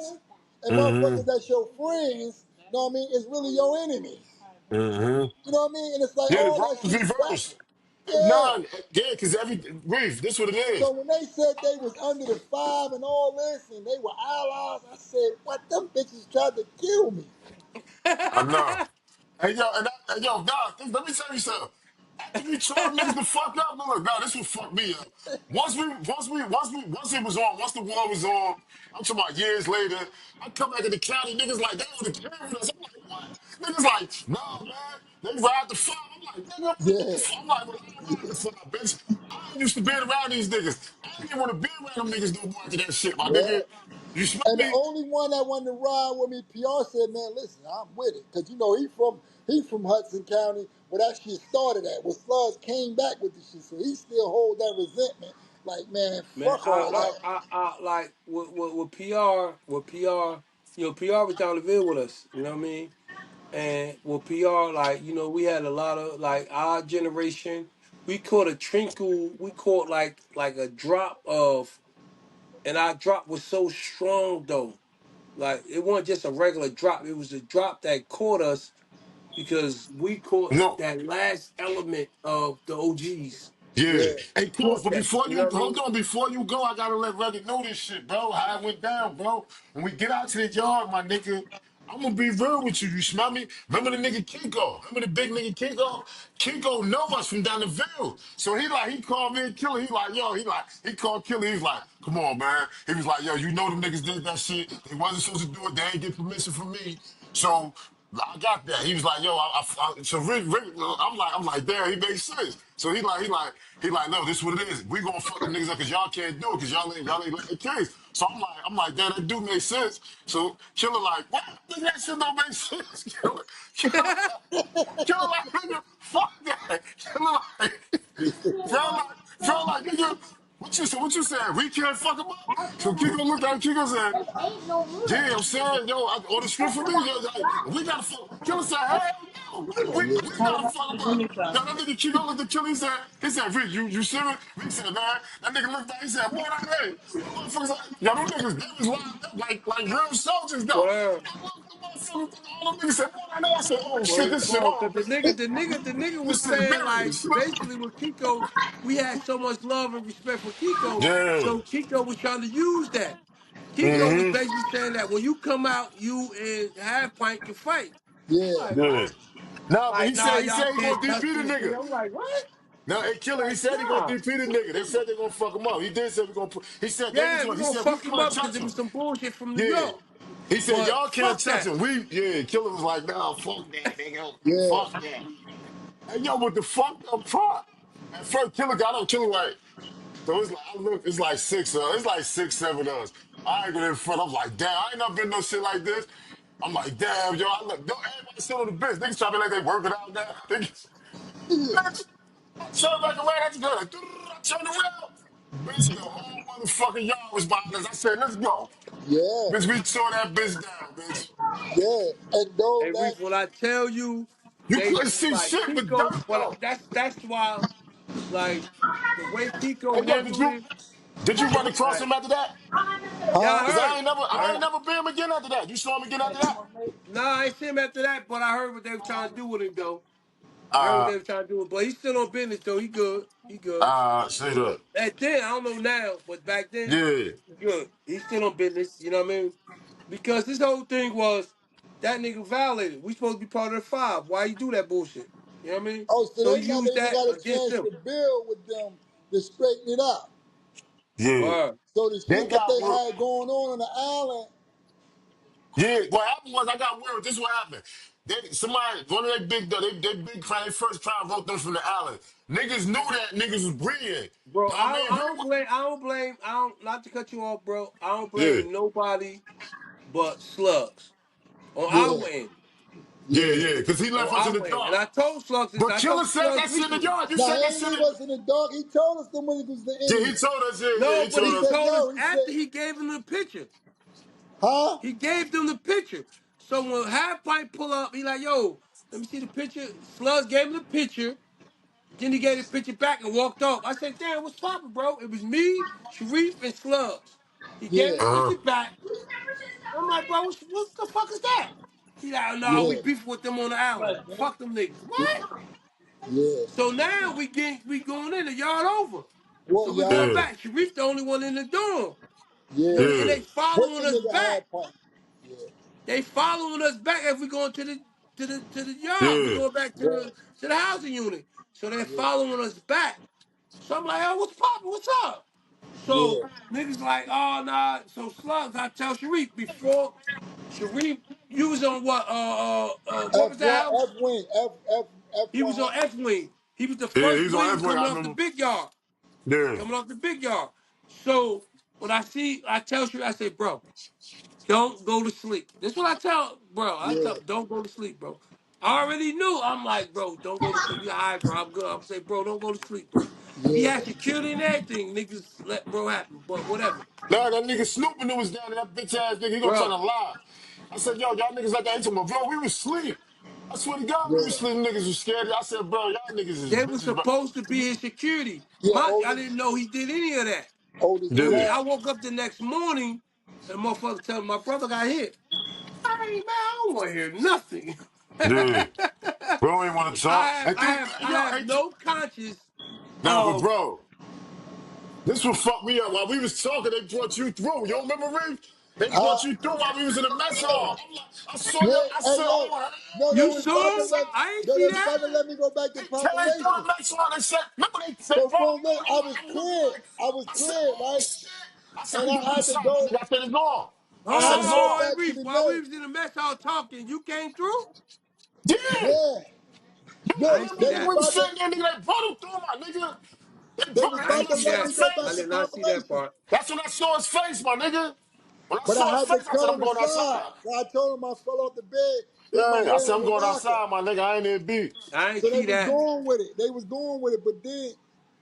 And
mm-hmm,
motherfuckers that's your friends, you know what I mean, is really your enemies.
mm-hmm.
You know what I mean? And it's like
Yeah, the
all that
roles
shit is back.
reversed.
Yeah.
Nah, yeah, because Reef, this what it is.
So when they said they was under the five and all this, and they were allies, I said, "What? Them bitches tried to kill me."
I know. Hey yo, hey, yo, God, let me tell you something. After we tore them niggas the fuck up, look, God, this will fuck me up. Once it was on, once the war was on, I'm talking about years later, I come back in the county, niggas like, they would have killed us. I'm like, what? Niggas like, no, man, they ride the five. I'm like, nigga, what the
Yeah,
fuck? I'm like, well, I don't ride the five, bitch. I ain't used to being around these niggas. I didn't even want to be around them niggas no more after that shit, my
yeah.
nigga. You smell
And the
me?
only one that wanted to ride with me, PR said, "Man, listen, I'm with it, cause you know he from Hudson County, where that shit started at. Where Slugs came back with the shit, so he still hold that resentment. Like, man,
man,
fuck all that.
I like with PR, you know, PR was down the ville with us. You know what I mean? And with PR, like, you know, we had a lot of like our generation. We caught a trinkle. We caught like a drop of, and our drop was so strong though. Like it wasn't just a regular drop. It was a drop that caught us because we caught
No.
that last element of the OGs.
Yeah.
Yeah,
Hey, Coach,
Caught
but
that.
before
You know
you
what I
hold
mean?
on, before you go, I gotta let Reggie know this shit, bro. How it went down, bro. When we get out to the yard, my nigga, I'm gonna be real with you. You smell me? Remember the nigga Kinko? Remember the big nigga Kinko? Kinko know us from down the Ville. So he called me and Killer. He called Killer. He's like, come on, man. He was like, yo, you know them niggas did that shit. They wasn't supposed to do it. They ain't get permission from me. So I got that. He was like, yo, so Rick, I'm like, damn, he makes sense. So he like, no, this is what it is. We gonna fuck them niggas up because y'all can't do it because y'all ain't let the case. So I'm like, damn, that do make sense. So Killer like, what? Nigga, that shit don't make sense. Killer like, nigga, fuck that. Killer like, bro like, nigga, what you saying? We can't fuck him up. So Kiko looked at him, Kiko said, yeah, I'm saying, yo, on the script for me, yo, like, we gotta fuck. Killer said, hell no, we gotta fuck him up. Yo, that nigga Chico looked at Killer, he said, Rick, you serious? Rick said, man, that nigga looked back, he said, boy, that ain't. Them motherfuckers, yo, them niggas, they was locked up like real soldiers, though.
Well,
Them motherfuckers, all them niggas said, boy, that ain't. I said, oh shit, this shit
cause
on.
the nigga was
This shit
saying like
serious.
basically with Kiko, we had so much love and respect for Kiko,
Yeah.
so Kiko was trying to use that. Kiko was
Mm-hmm.
basically saying that when you come out, you and Half Pint can fight. I'm
Yeah,
like,
Yeah.
what?
Nah, but
Like,
he
nah,
said
y'all
he
can't
gonna
touch
DP the
this.
nigga.
I'm like, what?
Now, hey, Killer, he
Like,
said he gonna
nah.
DP the nigga. They said they gonna fuck him up. He did say we gonna put. He said they was
Yeah,
gonna.
we're
He
gonna
said we
fuck him
can't
up because
touch
there
him.
was some bullshit from New
Yeah.
York.
He said
But
y'all can't
fuck
touch
that.
him. Yeah. Killer was like, nah, fuck that, nigga.
yeah,
Fuck that. Hey, yo, with the fucked up part. At first, Killer got on Killer like. So it's like I look. It's like six. It's like 6, 7 of us. I ain't going in front. I'm like, damn. I ain't never been no shit like this. I'm like, damn, yo. I look. Everybody still on the bench. Niggas trying to be like they working out now. Niggas. Bitch, I turned back around. I just go like, I turned around. Bitch, the whole motherfucking yard was behind us. I said, let's go.
yeah,
Bitch, we tore that bitch down, bitch.
yeah. And though
Hey,
that,
Reef, when I tell you,
You
they
couldn't see
like
shit but
Kiko,
dirt,
but
though.
that's why, like the way
Hey,
Kiko
yo, did
handled
you
it,
did you run across
like
him after that?
yeah,
huh?
I
Cause I
heard,
ain't never
I
I ain't
heard.
never been him again after that. You saw him again after that?
Nah, I ain't see him after that, but I heard what they were trying to do with him though. I heard what
Uh
they were trying to do, but he's still on business though. He good, he good.
say that.
Back then, I don't know now, but back then,
Yeah.
he good. He's still on business. You know what I mean? Because this whole thing was that nigga violated. We supposed to be part of the five. Why you do that bullshit? You know what I mean?
Oh, so
So
they
he
never
used
even
that
got a
against
chance
him.
to build with them to straighten it out.
Yeah.
Word.
So the
They
shit that
got
they
work.
had going on the island,
Yeah, what happened was I got worried. This is what happened. One of they big crime, they first crime wrote them from the island. Niggas knew that niggas was breeding.
Bro,
Know what I
I
mean?
don't blame, not to cut you off, bro. I don't
Yeah.
blame nobody but Slugs on
yeah,
our end.
Yeah,
yeah.
yeah. Cause he
On
left us in the
our end. And
dark.
I told Slugs this,
But
I
Killer
talked to
said
Slugs
that shit in the
recently.
yard. You
Now
said
he
that
ain't
shit
leave
in
us in the dark. He told us them niggas was the
Yeah, he
enemy.
told us, yeah,
No,
he
but
told
he
He
us.
said,
told us
yo, he
after
said,
he gave him the picture.
huh?
He gave them the picture. So when Half Pipe pull up, he like, yo, let me see the picture. Slugs gave him the picture. Then he gave the picture back and walked off. I said, damn, what's poppin', bro? It was me, Sharif, and Slugs. He gave
Yeah,
the
Uh-huh.
picture back. I'm like, bro, what the fuck is that? He like, oh, no, we
yeah,
beefing with them on the island. Fuck them niggas. What?
yeah.
So now we going in, the yard over.
What
So we going
Yeah,
y'all?
back. Sharif the only one in the dorm. You know what
Yeah.
I mean? And
yeah,
they
What
following
the
us
nigga
back.
had point? Yeah,
They following us back as we going to the yard. We
yeah,
going back
yeah,
to the housing unit. So they're
yeah,
following us back. So I'm like, oh, what's poppin'? What's up? So
yeah.
niggas like, oh nah. So Slugs, I tell Sharif before Sharif, you was on what was the
F1,
house?
F wing,
He was
F1.
on F wing. He was the
yeah.
first
He's on
wing
F-Wing, I
coming off the
remember.
big yard.
Yeah,
Coming off the big yard. So when I tell Sharif, I say, bro, don't go to sleep. This is what I tell, bro. I
Yeah,
tell him, don't go to sleep, bro. I already knew. I'm like, bro, don't go to sleep. You all right, bro? I'm good. I'm saying, bro, don't go to sleep, bro. He
yeah,
had security and everything. Niggas let bro happen, but whatever,
nah, that nigga Snooping who was down there, that bitch ass nigga, he gonna try to
bro.
lie. I said, yo, y'all niggas like that. He told me, bro, we was asleep. I swear to God, we was
yeah,
asleep. Niggas was scared. I said, bro, y'all niggas is
They was
bitches, bro.
supposed to be his security.
yeah.
I didn't know he did any of that.
Oldest
Yeah,
I
black.
woke up the next morning and the motherfucker tell me my brother got hit. I ain't man, I don't want to hear nothing.
yeah. Bro ain't want to talk. And then,
I
yo,
have no conscience
nah, but
of
bro, this will fuck me up. While we was talking, they brought you through. You don't remember, Reef? They brought you through while we was in the mess hall. I'm like, I saw
Yeah,
you. I
hey
said,
yo,
oh,
no,
hey.
they
You
was about to
sure?
let,
I ain't
no,
see
they was
that.
about to let me go back to
They came through the
population.
mess hall and said, remember they
So
brought
boom,
me
look,
in. I'm looking like,
I was
I said,
cleared,
oh
right?
shit. I said,
And
we
I
get
had to
outside.
go,
I said, it's gone. I
Hold
said,
on,
it's
go
hold
on.
on,
back to
Reef.
the
While we
gate.
was in the mess hall talking, you came through?
Yeah.
Yeah,
You
I
look,
ain't
remember
see
they
when
was
that.
we was
about to,
sitting there, nigga, they brought him through, my nigga. They
they
brought
was
him
I
through.
about
ain't
to
I
see
saw
let
that.
me
his
go
I
back to
face.
did not see that
population.
part.
That's when I saw his face, my nigga. When I
But I
saw his
had to
face, I
cut
said,
on
I'm
the
going
side.
outside.
So I told them I fell off the bed, hit my
Yeah, I
head
said,
on
I'm
the
going
locker.
outside, my nigga. I ain't in beat.
I ain't
So they
see
was
that.
going with it. They was going with it. But then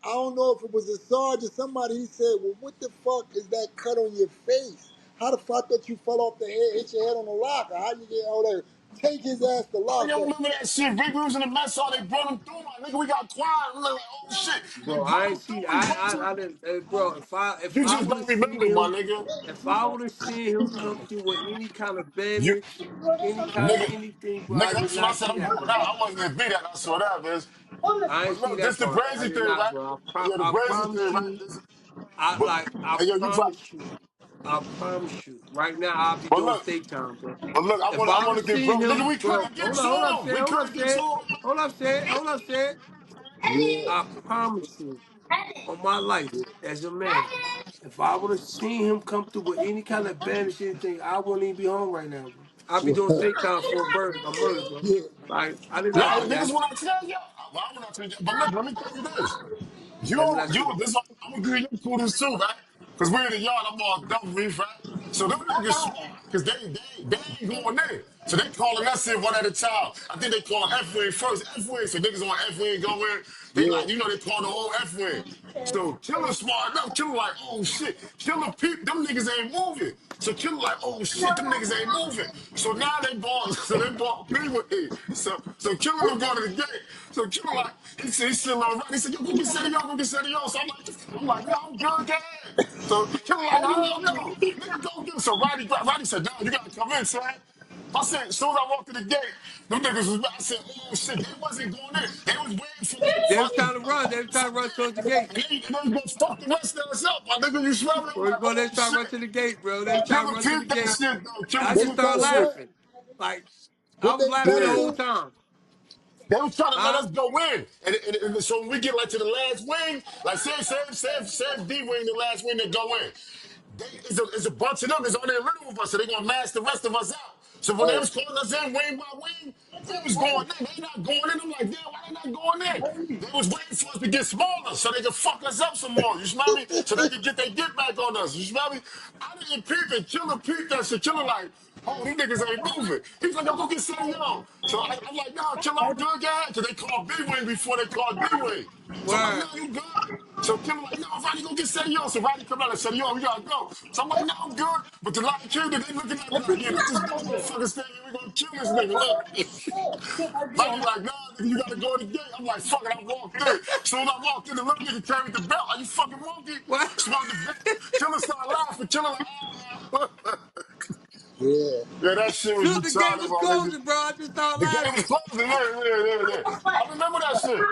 I don't know if it was a sergeant or somebody. He said, "Well, what the fuck is that cut on your face? How the fuck that you fell off the head, hit your head on the locker? How you get all that? Take his ass to
Oh, you
locker."
remember that shit? Rick, we was in the mess hall. They brought him through, my nigga. We got quiet. We like, oh shit. They
Bro, I
brought
ain't
him through.
see
We brought you.
I didn't bro, if
You
I
just
would
don't
have seen
remember, my
him
nigga.
if I would have seen him come through with any kind of
You,
bandage, any kind of
nigga,
anything, bro,
nigga,
I did
that's what I
not
said.
see
I'm
that,
going
bro.
out. I wasn't in beat that. I saw that, bitch.
I ain't
But
see
look, this
that
the
part. I
crazy
did
thing,
not,
right?
bro.
Yeah, the
I
crazy thing,
promise
right?
you,
This,
I
but,
like I
hey, yo, you try.
promise you. I promise you. Right now I'll be
But
doing
look,
FaceTime, bro.
but look,
If
I
I would
want to
have
get
seen
bro. Nigga,
him,
we
bro,
couldn't get to him. We couldn't get to him.
hold up, said.
Yeah,
I promise you, on my life, as a man, if I would have seen him come through with any kind of bandage, anything, I wouldn't even be home right now, bro. I'd be doing FaceTime for a murder, bro.
yeah,
Like, I did
Nah,
not see
niggas,
that.
when I tell you, well, I'm not telling you. But look, let me tell you this.
I did not see that.
This, I'm gonna give you cool this too, right? Because we're in the yard, I'm all dumb reef, right? So them niggas smart, because they ain't going in. So they calling us in one at a time. I think they call F-Wing first. F-Wing, so niggas on F-Wing go in. They
yeah.
like, they call the whole F-Wing. So Killer smart enough. Killer like, oh shit. Killer peep, them niggas ain't moving. So Killer like, oh shit, them niggas ain't moving. So now so they bought me with me. So Killer them go to the gate. So Killer like, he's still on right. He said, yo, go get City O, go get City O. So I'm like, no, I'm good, go ahead. So Killer like, no. Nigga, go get him. So Roddy said, no, you gotta come in, son. I said, as soon as I walked to the gate, them niggas was back. I said, oh shit, they wasn't going in. They was waiting for me to
They was
fucking
trying to run. They was trying to run towards the gate.
and they gonna fuck the rest of us up. My nigga, you smell me? I'm like,
Bro, they
oh
was trying to
shit.
run to the gate, bro. They was trying to
Killer
run to the
peep that
gate.
shit though. Killer
I
They
just
was
peep
trying
started
that
to
shit.
what?
laughing. Like, I
What they
was
was
laughing
trying
the
to
Yeah.
whole
do?
time.
They was trying to let
Huh?
us go in. And so when we get like to the last wing, like say D wing, the last wing that go in. It's a bunch of them that's on there in the middle of us, so they gonna mask the rest of us out. So when they
Oh,
was calling us in wing by wing, we was going in. They not going in. I'm like, damn, why they not going in? They was waiting for us to get smaller so they could fuck us up some more. You smell me? So they could get their get back on us. You smell me? I didn't peep it. Killer peeped that shit. Killer like, oh, these niggas ain't moving. He's like, yo, go get City O. So I'm like, no, Killer, I'm good, guy. Because they called B-Wing before they called D-Wing. So I'm like, no,
Word.
you good? So Kim like, no, Roddy, go get City O. So Roddy come out and said, yo, we gotta go. So I'm like, no, I'm good. But the lot of kids, they looking at me like, yeah, let this dumb motherfucker stay here. We gonna kill this nigga. Look. Roddy like, nah, nigga, you gotta go to the gate. I'm like, fuck it, I walked in. So when I walked in, the little nigga carried the belt. Like, you fucking monkey?
What?
Smelled the belt. Killer started laughing. Killer like, ah.
yeah,
Yeah, that shit was
Soon as the gate
retarded,
was
my nigga.
closing, bro, I just started
The game was
laughing.
closing. Yeah. I remember that shit.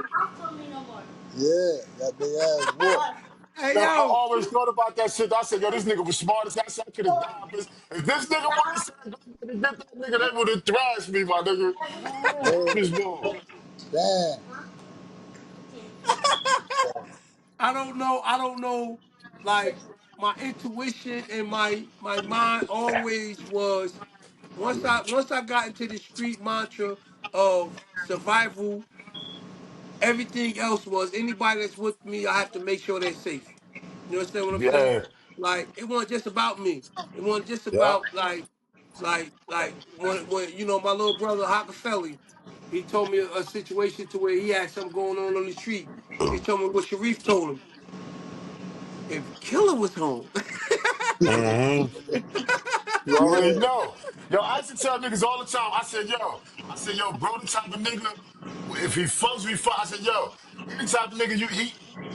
yeah. Got their ass whooped.
Hey,
Yo, I
yo.
always thought about that shit. I said, yo, this nigga was smart as hell. I said, I could have died. But if this nigga would have said, go get that nigga, they would have thrashed me, my nigga.
Yeah,
This ball.
damn.
I don't know, like, my intuition and my mind always was once I got into the street mantra of survival, everything else was anybody that's with me, I have to make sure they're safe. You understand what I'm saying?
Yeah.
Like it wasn't just about me. It wasn't just
Yeah.
about like when my little brother Hakafelli, he told me a situation to where he had something going on the street. He told me what Sharif told him. If Killer was home,
Mm-hmm. You already
Yeah,
know. Yo, I used to tell niggas all the time. I said, yo, bro, the type of nigga, if he fucks, we fuck. I said, yo, he the type of nigga,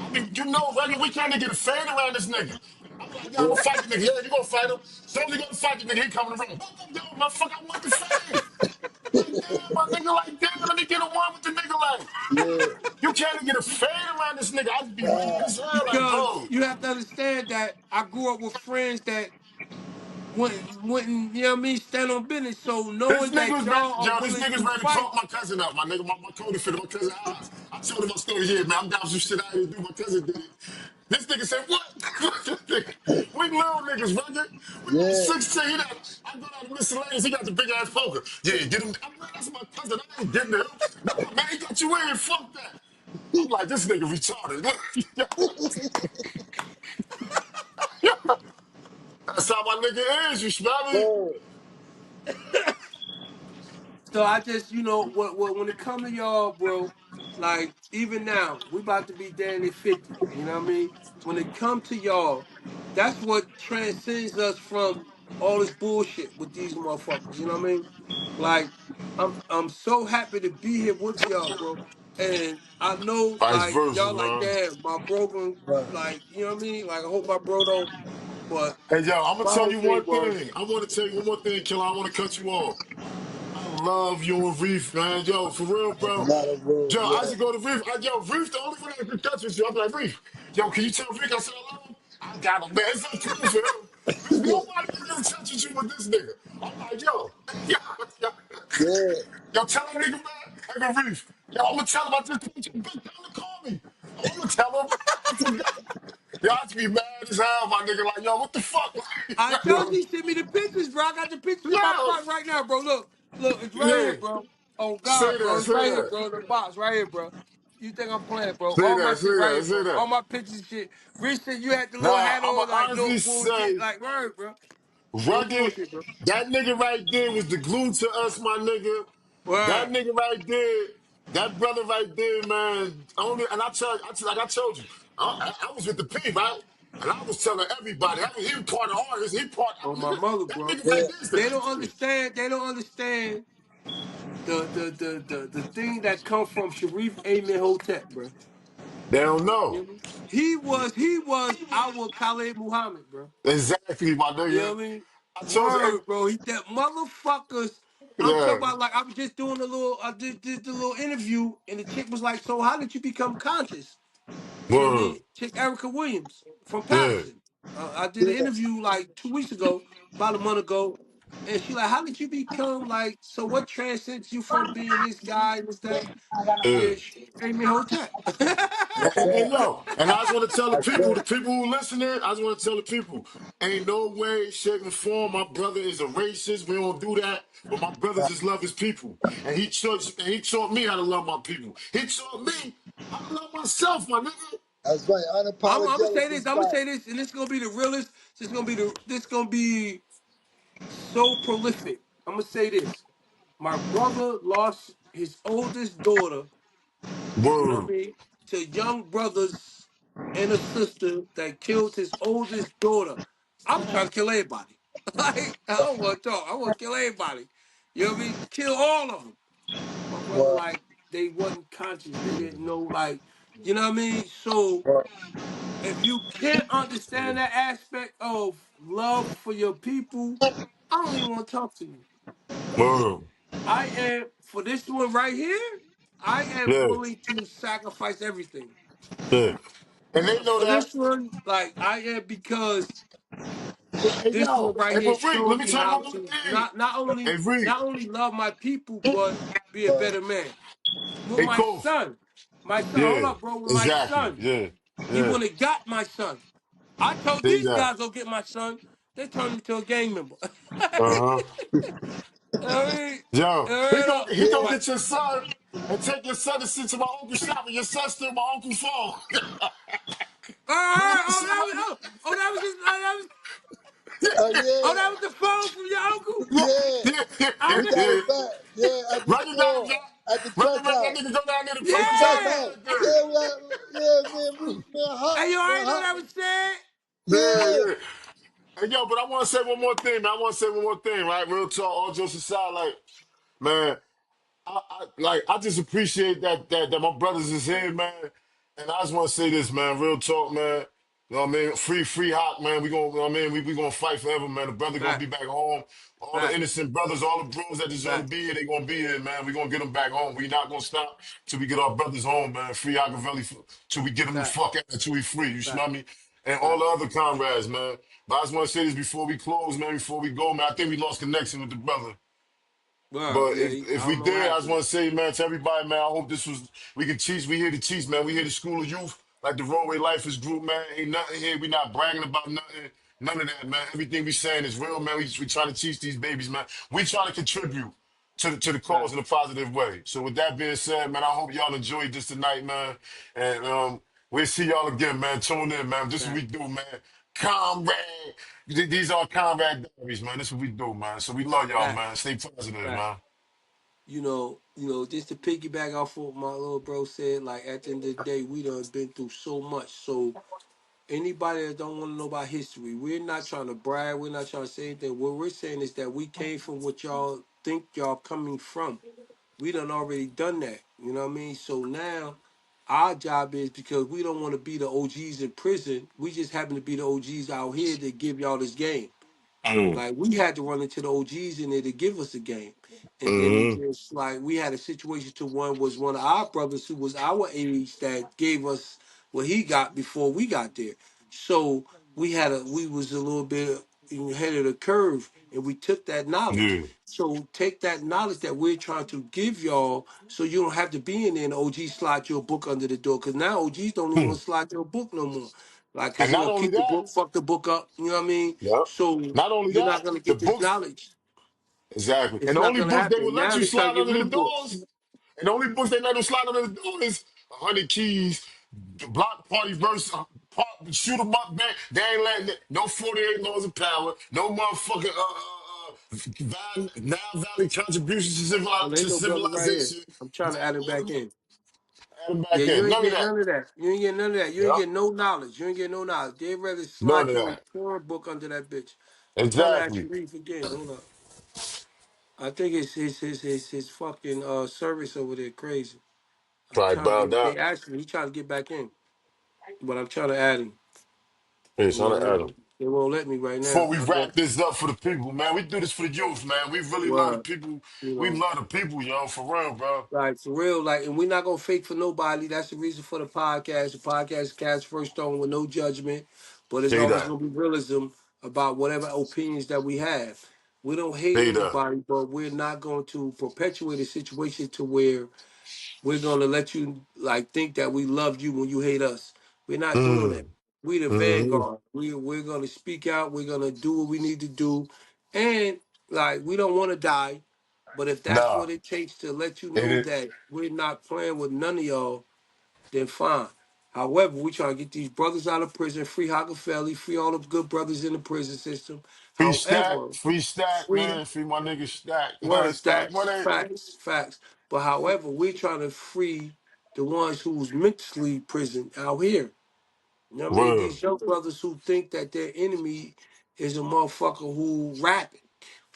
I mean, regular weekend, nigga, get a fade around this nigga. I'm like, yo, I'm
yeah.
gonna fight the nigga. Yeah, you gonna fight him. So you gonna fight the nigga, he coming around. Boom, boom, yo, motherfucker, I want the fade. Like, damn, my nigga, like, damn, let me get a one with the nigga, like.
Yeah.
You can't get a fade around this nigga. I just be mad as hell, like,
because
bro.
you have to understand that I grew up with friends that wouldn't, you know what I mean, stand on business. So
This
knowing
nigga
that
was ready,
y'all are
yo, this
willing
nigga's
to
ready to
fight,
talk my cousin up, my nigga, my Cody fit, my cousin Oz. I told him my story here, man. I'm down for some shit I didn't do. My cousin did it. This nigga said, what? We little niggas, brother. We like
Yeah.
16. He got, I go down to miscellaneous. He got the big ass poker. Yeah, get him. I'm like, that's my cousin. I ain't getting him. Nah, man, he got you in. Fuck that. I'm like, this nigga retarded. That's how my nigga is, you smell me?
Word.
so I just, when it come to y'all, bro, like even now, we about to be down at 50. You know what I mean? When it come to y'all, that's what transcends us from all this bullshit with these motherfuckers. You know what I mean? Like, I'm so happy to be here with y'all, bro. And I know
Vice
like
versa,
y'all like,
man.
damn, my bro gon'
Right.
like, you know what I mean? Like I hope my bro don't, but
Hey, yo, I'm gonna
my
tell
whole
you
thing
one
was,
thing. I want to tell you one more thing, Killer. I want to cut you off. I love you and Reef, man. Yo, for real, bro.
Not a word.
Yo, I
Yeah.
should go to Reef. Yo, Reef, the only one that can touch with you. I'm like, Reef, yo, can you tell Reef I said I love him? I got him, man. It's so cool for him. There's nobody that can touch with you with this nigga. I'm like, yo, yo,
Yeah.
yo, tell that nigga, man. I go, Reef. Yo, I'm gonna tell him I just told you. Big Pun to call me. I'm gonna tell him. I forgot. Y'all have to be mad as hell, my nigga. Like, yo, what the fuck?
I
Yeah.
told you, send me the pictures, bro. I got the pictures in my
Yo,
box right now, bro. Look, it's right here,
yeah.
bro. Oh
Say
God, bro,
that,
it's
say
right here,
that.
bro. The box right here, bro. You think I'm playing, bro?
Say
All my
that, say
shit right
that,
here,
say
bro.
that.
All my pictures and shit. Rich said you had the little
Nah,
hat
I'ma
on, like no
honestly
bullshit,
say,
like word, bro. No
rugged,
bullshit, bro.
that nigga right there was the glue to us, my nigga. That
Word.
nigga right there, that brother right there, man. Only, and like I told you, I was with the P, right? And I was telling everybody, he was part of artists, he part,
On my
nigga,
mother,
that
bro.
nigga
Yeah.
right there is the
They don't
history.
understand. They don't understand the thing that come from Sharif Amen Hotep, bro.
They don't
You
know.
know what I mean? He was our Khalid Muhammad, bro.
Exactly, my
You
nigga.
know what I mean?
I told you,
Word, bro. He that motherfuckers. I'm talking
yeah,
about like I was just doing I did the little interview and the chick was like, so how did you become conscious? You know what I
word,
mean? Chick Erica Williams from
yeah,
Patterson. I did an
Yeah.
interview like 2 weeks ago, about a month ago. And she like, how did you become like, so what transcends you from being this guy and this that?
yeah.
Yeah, she gave me Hotep.
That's
And
right.
yo, and I just want to tell
That's
the
right.
people who listening, I just want to tell the people, ain't no way, shape, and form my brother is a racist. We don't do that. But my brother just love his people. And he taught me how to love my people. He taught me how to love myself, my nigga.
That's right.
I'm gonna say
Unapologetically
this. I'm gonna
black.
say this, and this is gonna be the realest. This gonna be so prolific. I'm gonna say this. My brother lost his oldest daughter, you know what I
Word.
mean, to young brothers and a sister that killed his oldest daughter. I was trying to kill everybody. Like, I don't want to talk. I want to kill everybody. You know what I mean? Kill all of them. My brother,
Well,
like, they wasn't conscious. They didn't know, like, you know what I mean? So
well,
if you can't understand that aspect of love for your people, I don't even want to talk to you.
Word.
I am for this one right here. I am
Yeah.
willing to sacrifice everything
Yeah. And they know
for
that.
this one. Like I am because
Hey,
this one
yo.
right
Hey,
here
but Rick, let
showed
me
me
tell you
how
one more
to
thing.
not only
Hey, Rick.
love my people but be a
well,
better man. With
Hey,
my
Kof.
son, hold
Yeah.
up, bro. With my
Exactly.
son,
Yeah.
he
Yeah.
wouldn't have got my son. I told
See
these
that.
guys go get my son. They turned him to a gang member.
Uh-huh.
I mean,
Yo, he go he
yeah.
go
but
get your son and take your son to sit to my uncle's shop and your son steal my uncle's phone. You know what I'm saying, my
that was just
Yeah.
that was the phone from your uncle.
nigga?
Yeah.
Yeah, yeah,
He
I was
got
yeah.
it back. Yeah. At the
Run it down,
store.
Jack.
At the
Run it, that
checkout.
nigga go down there to
At
punch
the
his ass
yeah.
checkout.
right there.
Yeah. Yeah. Man. Man. Hot.
Hey, yo, I
Man.
ain't know
Hot.
that was said.
Yeah,
Yeah.
yeah. And yo, but I want to say one more thing, man. I want to say one more thing, right? Real talk, all jokes aside, like, man. I just appreciate that my brothers is here, man. And I just want to say this, man. Real talk, man. You know what I mean? Free Hawk, man. We gonna, you know what I mean? We gonna fight forever, man. The brother gonna be
Facts,
back home. All the
facts,
innocent brothers, all the bros that deserve to
facts,
be here, they gonna be here, man. We gonna get them back home. We not gonna stop till we get our brothers home, man. Free Hawkavelli till we get them the
facts,
fuck out until we free. You smell
facts,
me? and all the other comrades, man. But I just want to say this before we close, man. Before we go, man. I think we lost connection with the brother.
Well,
But
yeah,
if
I
we
don't know what
did, I just
happened.
want to say, man, to everybody, man, I hope this was, we can teach. We here to teach, man. We here to school of youth, like the Roadway Lifers group, man. Ain't nothing here. We not bragging about nothing. None of that, man. Everything we saying is real, man. We trying to teach these babies, man. We trying to contribute to the
Right,
cause in a positive way. So with that being said, man, I hope y'all enjoyed this tonight, man. And we'll see y'all again, man. Tune in, man. This is what
right,
we do, man. Comrade. These are comrade diaries, man. This is what we do, man. So we love y'all,
right,
man. Stay positive,
right.
man.
Just to piggyback off what my little bro said, like at the end of the day, we done been through so much. So anybody that don't want to know about history, we're not trying to brag. We're not trying to say anything. What we're saying is that we came from what y'all think y'all coming from. We done already done that. You know what I mean? So now our job is, because we don't want to be the OGs in prison, we just happen to be the OGs out here that give y'all this game.
Mm.
Like we had to run into the OGs in there to give us a game. And then it
Mm-hmm.
just like we had a situation to one of our brothers who was our age that gave us what he got before we got there. So we was a little bit ahead of the curve, and we took that knowledge.
Yeah.
So take that knowledge that we're trying to give y'all, so you don't have to be in there and OG slide your book under the door. Cause now OGs don't even
Hmm.
want to slide your book no more. Like, cause
And
they're
not
gonna
only
keep the
that,
book, fuck the book up. You know what I mean?
yep.
So
Not only
you're
that,
not gonna
the
get this
books,
knowledge.
exactly.
It's
And the
not
only
gonna
books they will
happen.
let
Now
you
they try to
slide
get
under
rid
the
of books.
doors, and the only books they let them slide under the door is 100 Keys, Block Party verse, shoot 'em up, man. They ain't letting it, no 48 laws of power, no motherfucking now Valley contributions to,
Well,
to
ain't no brother right here.
civilization.
I'm trying to add him back in.
Add them
Yeah,
back
you
in.
ain't
None of
get
that.
none of that. You ain't get none of that. You ain't
Yep.
get no knowledge. You ain't get no knowledge. They'd rather
None
slide
of
your
that.
porn book under that bitch. I'm trying to ask
Exactly.
Sharif again. Hold up. I think it's his fucking service over there crazy. I'm
Probably
trying.
bowed
They
out.
asked me. He trying to get back in, but I'm trying to add him.
Hey,
You know
son
what
of
I
Adam.
mean? They won't let me right
Before
now.
we
I got
wrap this up for the people, man, we do this for the youth, man. We really love the
word.
people.
You
We
know.
love the people, yo, for real, bro.
Like for real, like, and we're not gonna fake for nobody. That's the reason for the podcast. The podcast is cast first on with no judgment, but it's
Say
always
that.
gonna be realism about whatever opinions that we have. We don't hate
Say that.
anybody, but we're not going to perpetuate a situation to where we're gonna let you like think that we love you when you hate us. We're not doing that.
Mm.
We the
Mm-hmm.
vanguard. We're gonna speak out. We're gonna do what we need to do, and like we don't want to die. But if that's
Nah.
what it takes to let you
It
know
is.
that we're not playing with none of y'all, then fine. However, we trying to get these brothers out of prison, free Hockefeller, free all the good brothers in the prison system. However,
Free stack,
free
man. Free my nigga stack.
word
Stack
facts,
money.
facts, facts. But however, we're trying to free the ones who's mentally prison out here. You know what I mean?
Word.
These young brothers who think that their enemy is a motherfucker who rapping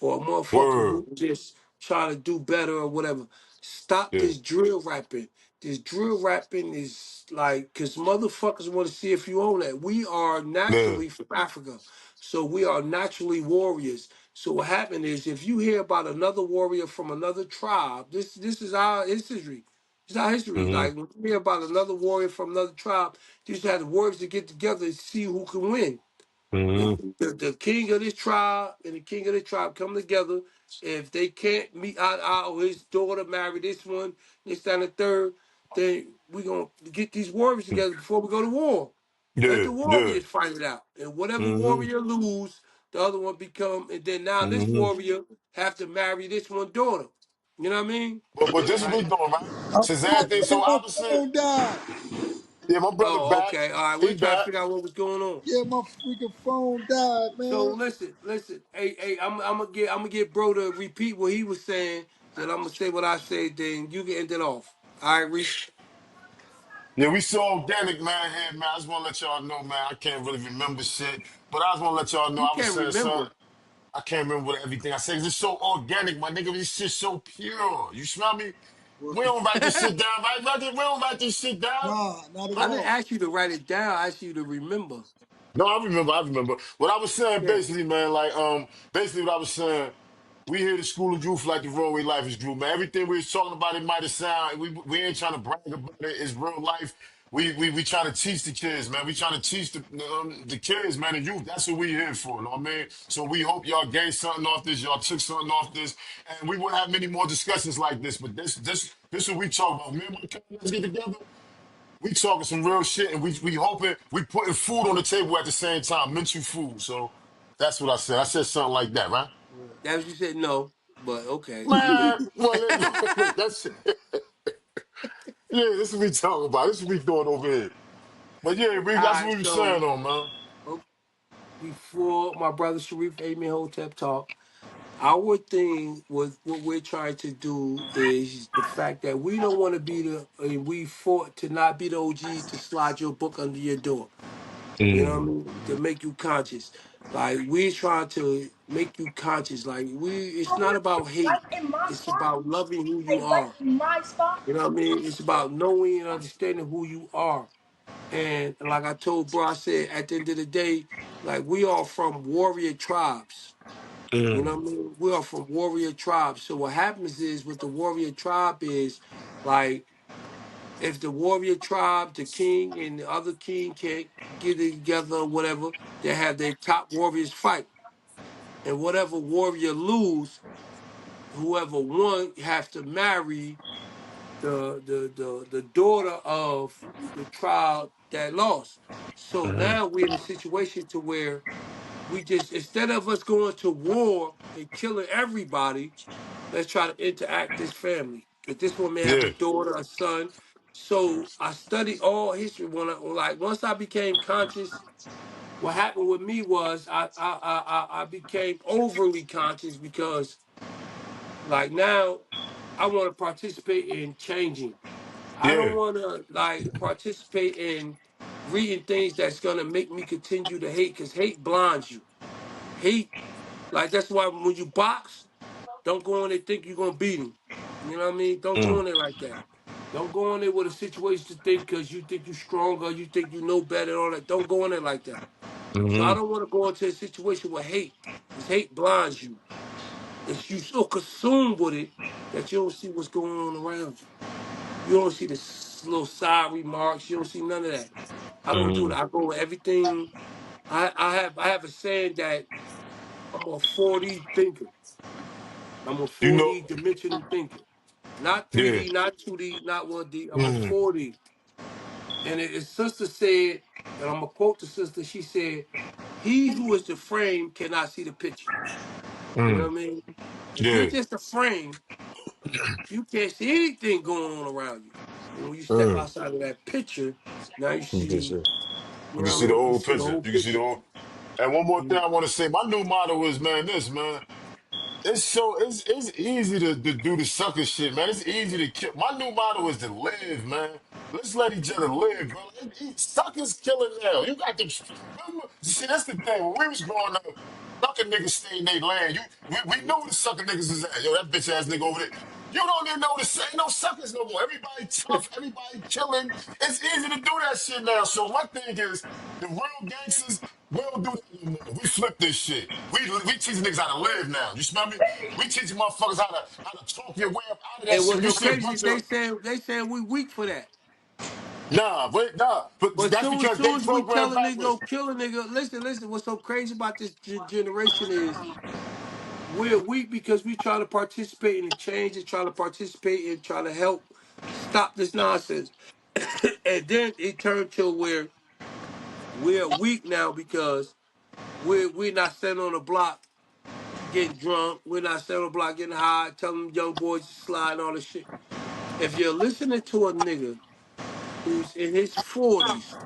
or a motherfucker
Word.
who just trying to do better or whatever. Stop
Yeah.
this drill rapping. This drill rapping is like, because motherfuckers want to see if you own that. We are
Yeah.
naturally from Africa. So we are naturally warriors. So what happened is if you hear about another warrior from another tribe, this is our history. It's our history.
Mm-hmm.
Like when you hear about another warrior from another tribe, you just have the warriors to get together and see who can win. If
Mm-hmm.
the king of this tribe and the king of this tribe come together, if they can't meet out or his daughter marry this one, this that, and the third, then we gonna get these warriors together before we go to war. Let
Yeah.
the
Yeah.
warriors fight it out. And whatever
Mm-hmm.
warrior lose, the other one become, and then now this
Mm-hmm.
warrior have to marry this one daughter. You know what I mean?
But this is what we
Like,
doing, right?
Oh,
Since everything so
my
opposite,
phone died.
yeah, my brother
oh,
back.
okay, all right.
He
We trying to
back.
figure out what was going on.
Yeah, my freaking phone died,
So
man.
listen. Hey, I'm gonna get bro to repeat what he was saying. Then I'm gonna say what I said. Then you can end it off. All right, Reese.
Yeah, we so organic, man. Here, man. I just want to let y'all know, man. I can't really remember shit, but I just want to let y'all know.
You
I was
can't
saying
remember.
something. I can't remember what everything I said. 'Cause it's so organic, my nigga. This shit so pure. You smell me? We don't write this shit down, right, Roger? We don't write this shit down.
Nah, not at
I didn't
all.
ask you to write it down. I asked you to remember.
No, I remember. I remember. What I was saying,
Yeah.
basically, man. Like, basically, what I was saying. We here the school of youth like the Roadway Lifers group, man. Everything we was talking about, it might have sound. We ain't trying to brag about it. It's real life. we trying to teach the kids, man. We trying to teach the kids, man, the youth. That's what we here for, you know what I mean? So we hope y'all gained something off this, y'all took something off this, and we will have many more discussions like this. But this what we talk about. Me and my cousins get together. We talking some real shit, and we hoping we putting food on the table at the same time, mental food. So that's what I said. I said something like that, right?
That was you said no, but okay, we get
Man,
it.
well, look, that's yeah. This is what we talking about. This is what we doing over here. But yeah,
All
that's
right,
what we saying,
so
on man.
oh, before my brother Sharif Amen Hotep talk, our thing with what we're trying to do is the fact that we don't want to be and we fought to not be the OG to slide your book under your door. You know what I
Mm,
mean? To make you conscious. Like we're trying to make you conscious. Like it's not about hate. It's about loving who you are. You know what I mean? It's about knowing and understanding who you are. And like I told bro, I said at the end of the day, like we are from warrior tribes. You know
mm,
what I mean? We are from warrior tribes. So what happens is with the warrior tribe is like if the warrior tribe, the king and the other king can't get it together or whatever, they have their top warriors fight. And whatever warrior lose, whoever won have to marry the daughter of the tribe that lost. So
mm,
now we're in a situation to where we just instead of us going to war and killing everybody, let's try to interact this family. Because this one may have a
yeah,
daughter, a son. So I studied all history. Like once I became conscious, what happened with me was I became overly conscious because like now I want to participate in changing. I don't
yeah,
want to like participate in reading things that's gonna make me continue to hate because hate blinds you. Hate like that's why when you box, don't go in there think you're gonna beat him. You know what I mean? Don't go
mm,
in there like that. Don't go in there with a situation to think because you think you're stronger, you think you know better, and all that. Don't go in there like that. So I
mm,
don't want to go into a situation with hate, because hate blinds you. It's you so consumed with it that you don't see what's going on around you. You don't see the little side remarks. You don't see none of that. I don't do that.
mm.
I go with everything. I have a saying that I'm a 4D thinker. I'm a
You know,
4D dimensional thinker. Not
yeah,
3D, not 2D, not 1D. I'm a
mm,
4D. And his sister said, and I'm gonna quote the sister, she said, he who is the frame cannot see the picture. You know
mm,
what I mean? If you're
yeah,
just a frame, you can't see anything going on around you. But when you step
mm.
outside of that picture, now you
You can
see,
see,
you
you can
know
see
what
the
I mean? You
whole
see the
picture.
whole
You can see the
picture.
whole. And one more thing
Mhm.
I want to say. My new motto is, man, this, man. It's easy to do the sucker shit, man. It's easy to kill. My new motto is to live, man. Let's let each other live, bro. Suckers killing now. You got them. See, that's the thing. When we was growing up, sucker niggas stay in their land. We know where the sucker niggas is at. Yo, that bitch ass nigga over there. You don't even know the ain't no suckers no more. Everybody tough. Everybody killing. It's easy to do that shit now. So my thing is, the real gangsters, we don't do that no more. We flip this shit. We teach niggas how to live now. You smell me? We teach motherfuckers how to talk your way up out of that
And
shit.
what's
When you
so
see a
crazy is
bunch of
they saying we weak for that.
nah, but
But
that's because they
soon as we tell
programmed
a nigga
backwards.
go kill a nigga, listen. What's so crazy about this generation is we're weak because we try to participate in the change and try to participate and try to help stop this nonsense. And then it turned to where we're weak now because we're not standing on the block getting drunk. We're not standing on the block getting high, telling young boys to slide and all this shit. If you're listening to a nigga who's in his 40s,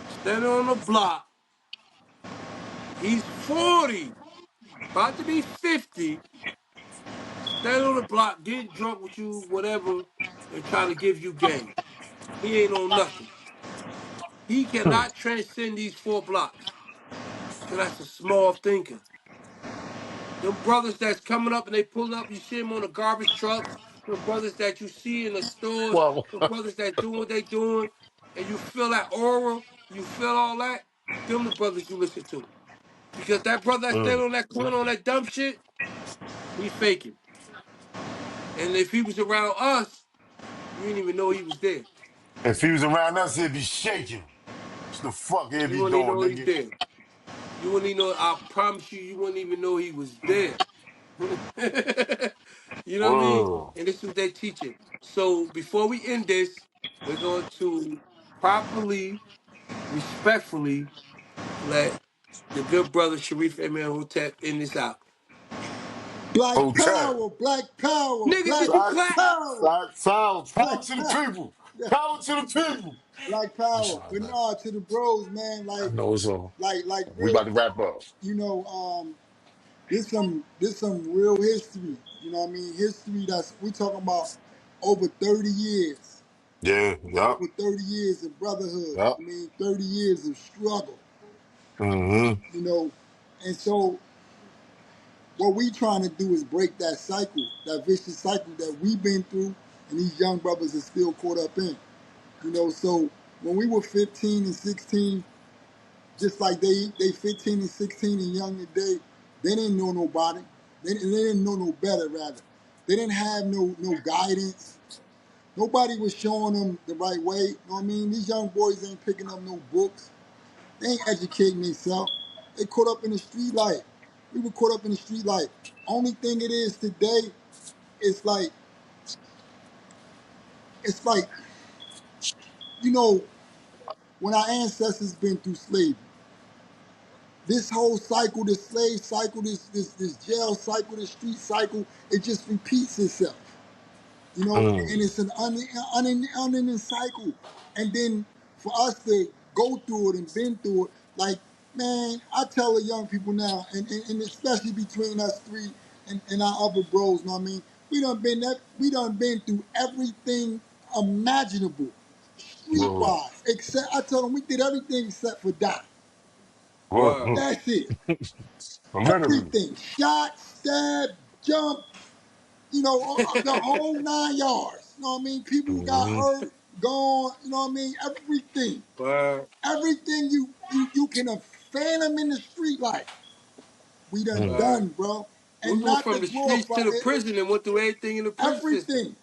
standing on the block, he's 40, about to be 50, standing on the block, getting drunk with you, whatever, and trying to give you game. He ain't on nothing. He
Hmm.
cannot transcend these 4 blocks. So that's a small thinker. Them brothers that's coming up and they pulling up, you see them on the garbage trucks. Them brothers that you see in the stores.
Well,
Them brothers that doing what they doing, and you feel that aura, you feel all that. Them the brothers you listen to, because that brother that
mm,
stand on that corner on that dumb shit, he faking. And if he was around us, you didn't even know he was there.
If he was around us, he'd be shaking. What the fuck he'd
You
be
wouldn't even
doing,
know he's
nigga?
there. You wouldn't even know. I promise you, you wouldn't even know he was there. You know what I mean?
Whoa.
And this is what they teaching. So before we end this, we're going to properly, respectfully let the good brother Sharif Emir Hotep end this out.
Black
Okay.
power, black power,
Nigga,
black
did you
Black,
clap?
power,
power
black
to the
power.
people.
Yeah,
Power to the people.
black power.
Inshallah,
But
man.
nah, to the bros, man,
I
like,
know it's all.
like
We
real,
about to wrap up.
you know, this some real history. You know what I mean? History that's we talking about over 30 years.
Yeah, yup,
Over 30 years of brotherhood.
yup.
I mean, 30 years of struggle,
Mm-hmm.
you know. And so what we trying to do is break that cycle, that vicious cycle that we've been through and these young brothers are still caught up in. You know, so when we were 15 and 16, just like they 15 and 16 and young today, they didn't know nobody. They didn't know no better, rather. They didn't have no guidance. Nobody was showing them the right way. You know what I mean? These young boys ain't picking up no books. They ain't educating themselves. They caught up in the street life. We were caught up in the street life. Only thing it is today, it's like, it's like, you know, when our ancestors been through slavery, this whole cycle, this slave cycle, this jail cycle, this street cycle, it just repeats itself. You know,
Mm.
and it's an unending cycle. And then for us to go through it and been through it, like, man, I tell the young people now, and especially between us three and our other bros, know what I mean? We done been through everything imaginable,
Whoa.
streetwise. Except I told them we did everything except for die.
Word,
Whoa.
That's it.
Literally.
Everything. Shot, stab, jump, you know, the whole 9 yards. You know what I mean? People got
Mm-hmm.
hurt, gone, you know what I mean? Everything.
word.
Everything you can phantom in the street like, we
Mm.
Word.
done, bro.
We
And
went
not to
from the streets
glorify
to the
it,
prison and went through everything in the prison system.
everything.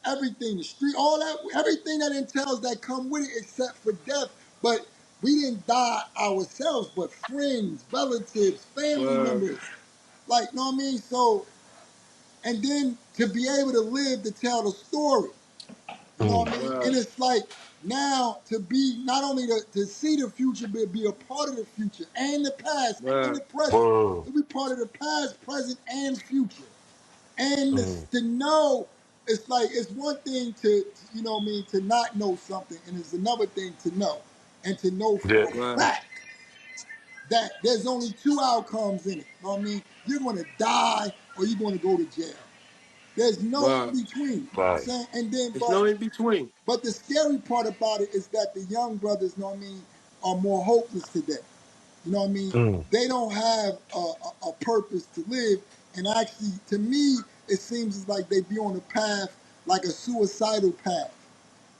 Everything. The street, all that, everything that entails that come with it except for death. But we didn't die ourselves, but friends, relatives, family
Word,
members. Like, you know what I mean? So, and then to be able to live to tell the story. You know what
Mm.
I mean? And
word,
it's like now to be not only to see the future, but be a part of the future and the past and the
word,
present.
Whoa.
To be part of the past, present, and future. And
Mm.
to know, it's like it's one thing you know what I mean, to not know something, and it's another thing to know. And to know
Yeah.
for a
word,
fact that there's only two outcomes in it. You know what I mean? You're gonna die or you're gonna go to jail. There's no in
word.
between. You know what I'm
Right.
saying? And then
There's no in between.
but the scary part about it is that the young brothers, know what I mean, are more hopeless today. You know what I mean?
Mm.
They don't have a purpose to live. And actually, to me, it seems like they be on a path, like a suicidal path.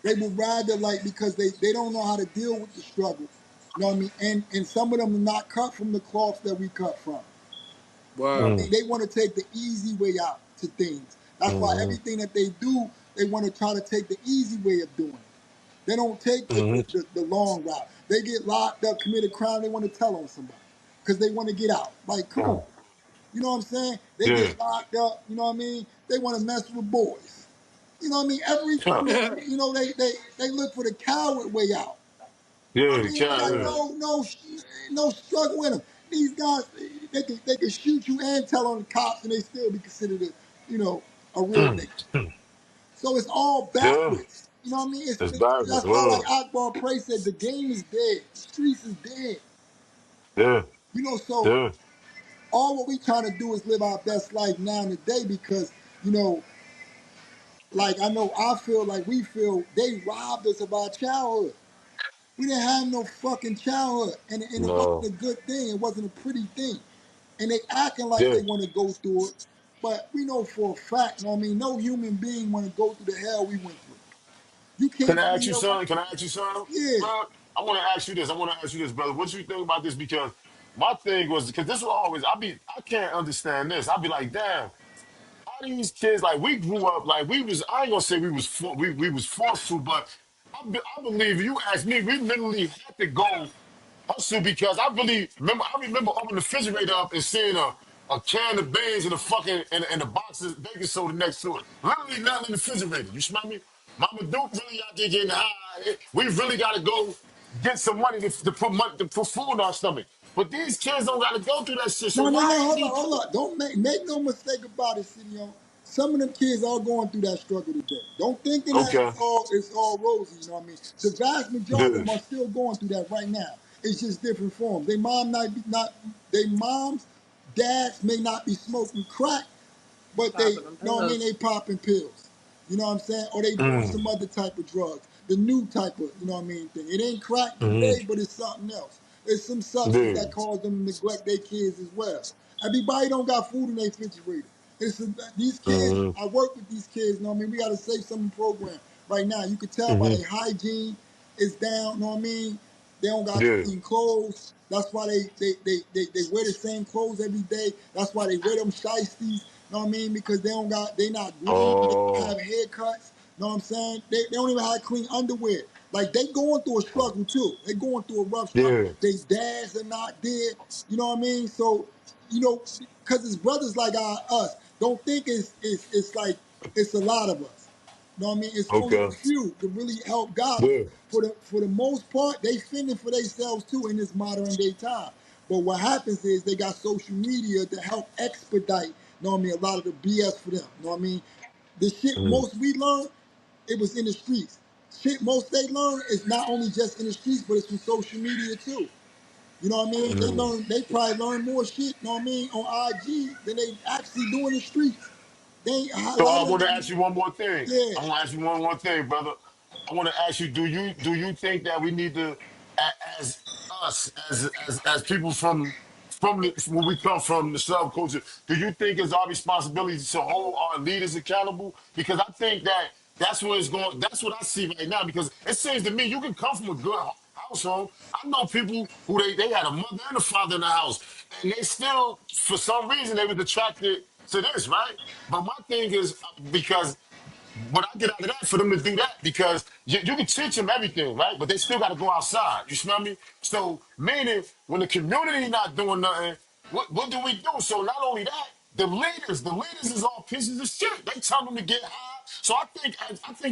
They would rather, like, because they don't know how to deal with the struggle. You know what I mean? And some of them are not cut from the cloths that we cut from. You know what
Word,
I mean?
Mm.
They want to take the easy way out to things. That's why
Mm-hmm.
everything that they do, they want to try to take the easy way of doing it. They don't take
Mm-hmm.
the long route. They get locked up, commit a crime, they want to tell on somebody because they want to get out. Like, come on.
Mm.
You know what I'm saying? They
Yeah.
get locked up, you know what I mean? They want to mess with boys. You know what I mean?
Huh.
You know, they look for the coward way out. I
Yeah, the
mean, it
cat,
got
word,
yeah.
no struggle in them. These guys, they can shoot you and tell on the cops, and they still be considered a real
Mm.
nigga.
Mm.
So it's all
Yeah.
backwards. You know what I mean?
It's backwards.
That's why, like
Whoa.
Akbar Prey said, the game is dead. The streets is dead.
Yeah.
You know, so
Yeah.
all what we trying to do is live our best life now and today because, you know, like I feel like we feel they robbed us of our childhood. We didn't have no fucking childhood, and it wasn't
No.
a good thing. It wasn't a pretty thing, and they acting like
Yeah.
they want to go through it, but we know for a fact. You know what I mean? No human being want to go through the hell we went through. You
Can
can't
I
come
ask
in
you
here right.
something? Can I ask you something,
Yeah,
bro? I want to ask you this. I want to ask you this, brother. What you think about this? Because my thing was because this was always I can't understand this. I'd be like, damn, how these kids like we grew up like we was I ain't gonna say we was we was forceful, but I believe you asked me, we literally had to go hustle because I remember opening the refrigerator up and seeing a can of beans and a fucking and a box of baking soda next to it. Literally not in the refrigerator. You smell me? Mama Duke really out there getting high. We really gotta go get some money to put food in our stomach. But these kids don't gotta go through that shit. So
No, no,
why
no.
ain't
Hold on,
these
hold on. Don't make no mistake about it, City. Some of them kids are going through that struggle today. Don't thinking that
Okay.
it's all rosy. You know what I mean? The vast majority of
Yeah.
them are still going through that right now. It's just different forms. They moms, dads may not be smoking crack, but they, you know what I mean, they popping pills. You know what I'm saying? Or they doing
Mm.
some other type of drugs. The new type of, you know what I mean, thing. It ain't crack
Mm-hmm.
today, but it's something else. It's some substance
Yeah.
that cause them to neglect their kids as well. Everybody don't got food in their refrigerator. These kids,
Mm-hmm.
I work with these kids, you know what I mean? We got to save some program right now. You could tell by
Mm-hmm.
their hygiene is down, you know what I mean? They don't got
Yeah.
clean clothes. That's why they wear the same clothes every day. That's why they wear them shiesties. Know what I mean? Because they not groomed, they don't have
Oh.
haircuts. Know what I'm saying? They don't even have clean underwear. Like they going through a struggle too. They going through a rough struggle.
Yeah.
They dads are not there. You know what I mean? So, you know, because it's brothers like us. Don't think it's like it's a lot of us. Know what I mean? It's only a
Okay.
few to really help guide them.
Yeah.
For the most part, they fending for themselves too in this modern day time. But what happens is they got social media to help expedite, know what I mean, a lot of the BS for them. Know what I mean? The shit
Mm.
most we learned, it was in the streets. Shit most they learn is not only just in the streets, but it's from social media too. You know what I mean?
Mm.
They probably learn more shit, you know what I mean, on IG than they actually do in the streets. A
So
lot
I
of
want to
them,
ask you one more thing.
yeah.
I want to ask you one more thing, brother. I want to ask you: do you think that we need to, as us, as people from where we come from, the subculture, do you think it's our responsibility to hold our leaders accountable? Because I think that that's what it's going. That's what I see right now. Because it seems to me you can come from a good household. I know people who they had a mother and a father in the house, and they still, for some reason, they was attracted to this, right? But my thing is because what I get out of that for them to do that because you can teach them everything, right? But they still got to go outside. You smell me? So meaning when the community not doing nothing, what do we do? So not only that, the leaders is all pieces of shit. They tell them to get high. So I think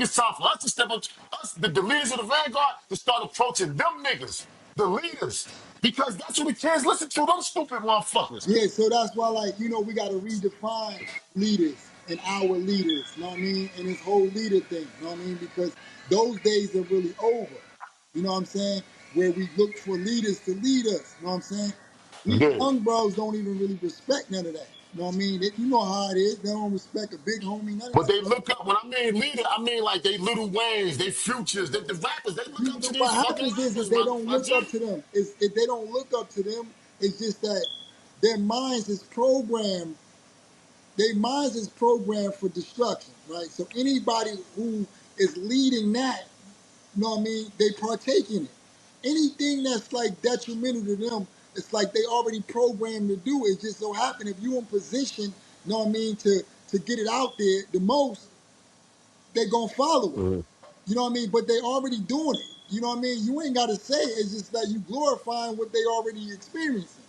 it's time for us to step up, us the leaders of the vanguard, to start approaching them niggas, the leaders, because that's what the kids listen to. Those stupid motherfuckers.
Yeah, so that's why, like, we got to redefine leaders and our leaders, you know what I mean? And this whole leader thing, you know what I mean? Because those days are really over, you know what I'm saying? Where we look for leaders to lead us, you know what I'm saying? These
Yeah.
young bros don't even really respect none of that, you know what I mean? You know how it is. They don't respect a big homie, none of
But
that
they
stuff.
look up, when I mean leader, I mean like they little Waynes, they futures, the rappers, they look up to these
What
fucking
happens is
rappers,
they
brother.
don't
My
look up
G.
to them. If they don't look up to them, it's just that their minds is programmed. Their minds is programmed for destruction, right? So anybody who is leading that, you know what I mean, they partake in it. Anything that's like detrimental to them, it's like they already programmed to do it. It just so happen if you in position, you know what I mean, to get it out there the most, they gonna follow it.
Mhm.
You know what I mean? But they already doing it. You know what I mean? You ain't gotta say it. It's just that you glorifying what they already experiencing.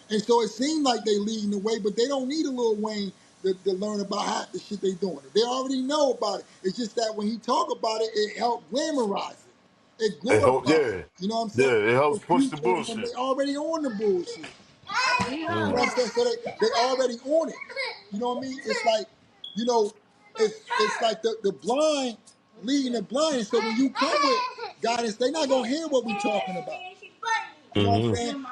And so it seemed like they leading the way, but they don't need a Lil Wayne to learn about half the shit they doing. They already know about it. It's just that when he talk about it, it helped glamorize it. It
It help,
glorifies
yeah.
it. You know what I'm saying?
Yeah, it
The
helps push the
future and them,
bullshit.
they already on the bullshit. You know
Mm.
what I'm saying? So they already on it. You know what I mean? It's like, you know, it's like the blind leading the blind. So when you come with guidance, they're not gonna hear what we talking about. You know what I'm
Hmm.
saying?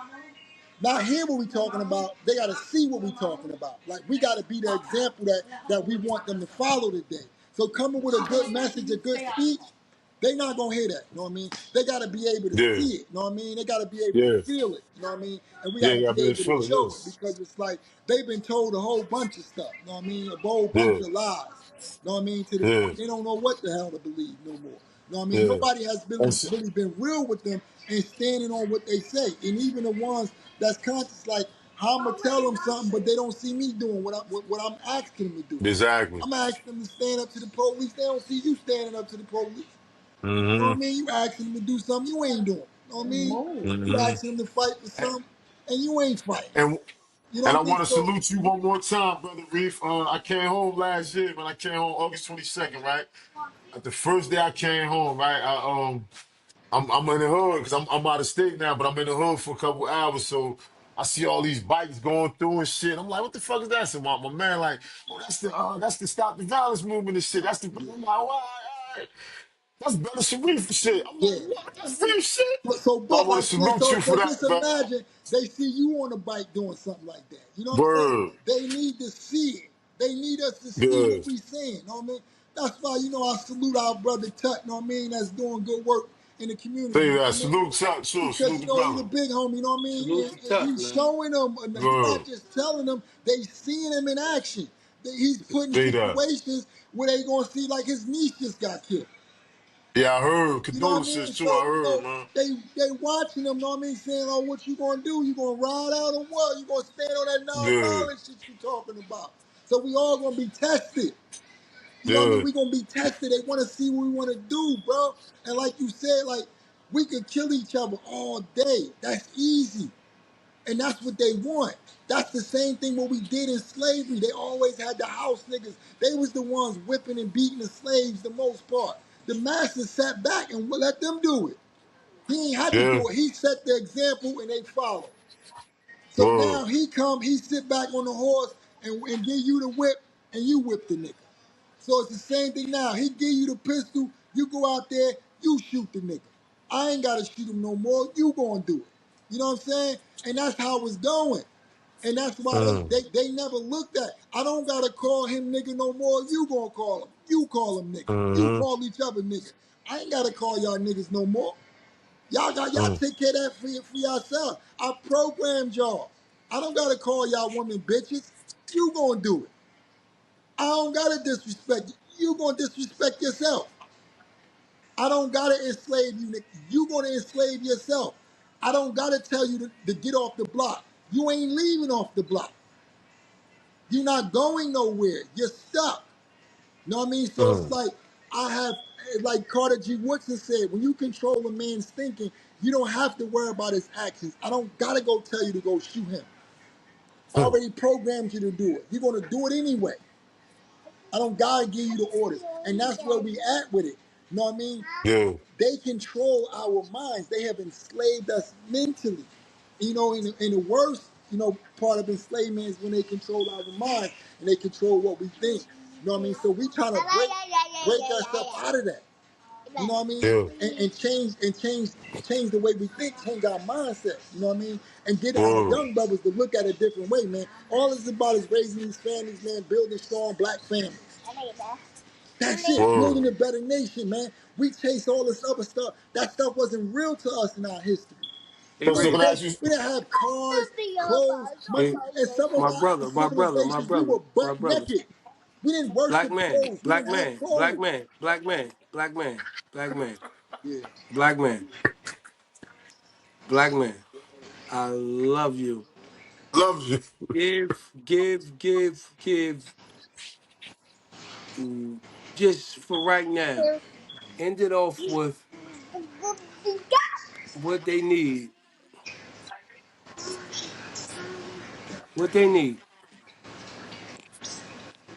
Not hear what we talking about. They gotta see what we talking about. Like we gotta be the example that we want them to follow today. So coming with a good message, a good speech, they not gonna hear that. You know what I mean? They gotta be able to
Yeah,
see it. You know what I mean? They gotta be able to
yeah.
feel it. You know what I mean? And we
Yeah,
gotta
you got
be
to
able to
feel it,
show
yeah.
it because it's like they've been told a whole bunch of stuff. You know what I mean? A whole bunch
Yeah,
of lies. You know what I mean? To the
yeah,
point they don't know what the hell to believe no more. You know what I mean?
yeah.
Nobody has
That's,
really been real with them and standing on what they say. And even the ones that's conscious, like how I'm gonna tell them something, but they don't see me doing what I'm asking them to do.
exactly.
I'm asking them to stand up to the police. They don't see you standing up to the police. You know what I
Mm-hmm.
mean? You asking them to do something you ain't doing. You know what I mean? You
Mm-hmm.
asking them to fight for something and you ain't fighting.
And
You know
and I
what I mean?
want to
So
salute you one more time, brother Reef. I came home last year, man. I came home August 22nd, right? The first day I came home, right? I'm in the hood because I'm out of state now, but I'm in the hood for a couple hours. So I see all these bikes going through and shit. I'm like, what the fuck is that? So my man like, oh, that's the stop the violence movement and shit. That's the I'm like, all right. That's better Sharif for shit. I'm like,
yeah.
what? That's real shit.
So,
So I
but
want to
like this,
salute you for
so
that,
just
man.
imagine they see you on a bike doing something like that. You know what I'm saying?
Word.
They need to see it. They need us to see what
Good.
we saying. You know what I mean? That's why, I salute our brother Tut, you know what I mean, that's doing good work in the community.
Say
You know
that.
what I mean?
Salute, Chuck. Sure.
Because
Salute the
he's a
brother.
big homie, you know what I mean?
Salute to
And
Tuck,
he's
man.
showing them, he's not
Good.
just telling them, they seeing him in action. He's putting
Say that.
situations where they gonna see like his niece just got killed.
Yeah, I heard.
You know what I mean?
Condolences too. I
So,
heard, man.
they watching them, know what I mean, saying, oh, what you gonna do? You gonna ride out or what? You gonna stand on that
Yeah.
non-violence shit you talking about. So we all gonna be tested. You know what I mean?
Yeah.
We gonna be tested. They wanna see what we wanna do, bro. And like you said, like, we could kill each other all day. That's easy. And that's what they want. That's the same thing what we did in slavery. They always had the house niggas. They was the ones whipping and beating the slaves the most part. The masters sat back and let them do it. He ain't had to
Yeah.
do it. He set the example and they followed. So
Word.
now he sit back on the horse and give you the whip and you whip the nigga. So it's the same thing now. He give you the pistol, you go out there, you shoot the nigga. I ain't gotta shoot him no more. You gonna do it. You know what I'm saying? And that's how it's going. And that's why
Mm.
they never looked at. I don't gotta call him nigga no more. You gonna call him. You call him nigga. You
Mm-hmm.
call each other nigga. I ain't gotta call y'all niggas no more. Y'all
Mm.
take care of that for yourself. I programmed y'all. I don't gotta call y'all women bitches. You gonna do it. I don't gotta disrespect you. You gonna disrespect yourself. I don't gotta enslave you, nigga. You gonna enslave yourself. I don't gotta tell you to get off the block. You ain't leaving off the block. You're not going nowhere. You're stuck. You know what I mean? So it's
Mm.
like like Carter G. Woodson said, when you control a man's thinking, you don't have to worry about his actions. I don't gotta go tell you to go shoot him. I
Mm.
already programmed you to do it. You're gonna do it anyway. I don't gotta give you the orders. And that's where we at with it. You know what I mean?
Yeah.
They control our minds. They have enslaved us mentally. In the worst, part of enslavement is when they control our minds and they control what we think. You know what I mean? So we trying to break ourselves out of that. You know what I mean?
Yeah.
And change the way we think, change our mindset. You know what I mean? And get our
Word.
young brothers to look at it a different way, man. All it's about is raising these families, man, building strong black families. That's it.
Word.
Building a better nation, man. We chase all this other stuff. That stuff wasn't real to us in our history.
Hey,
We
So
didn't
can I
Reef.
take,
ask you?
we didn't have cars, clothes, money,
Hey,
and some of
my
our
brother, my brother, my
civilizations, we
brother,
were
my
butt
brother.
naked. We didn't
Black
worship
man,
clothes. We
black
didn't have
man, black
clothes.
man, black man, black man, black man,
Yeah.
black man, black man. I love you.
Love you.
Give. Just for right now, end it off with what they need. What they need.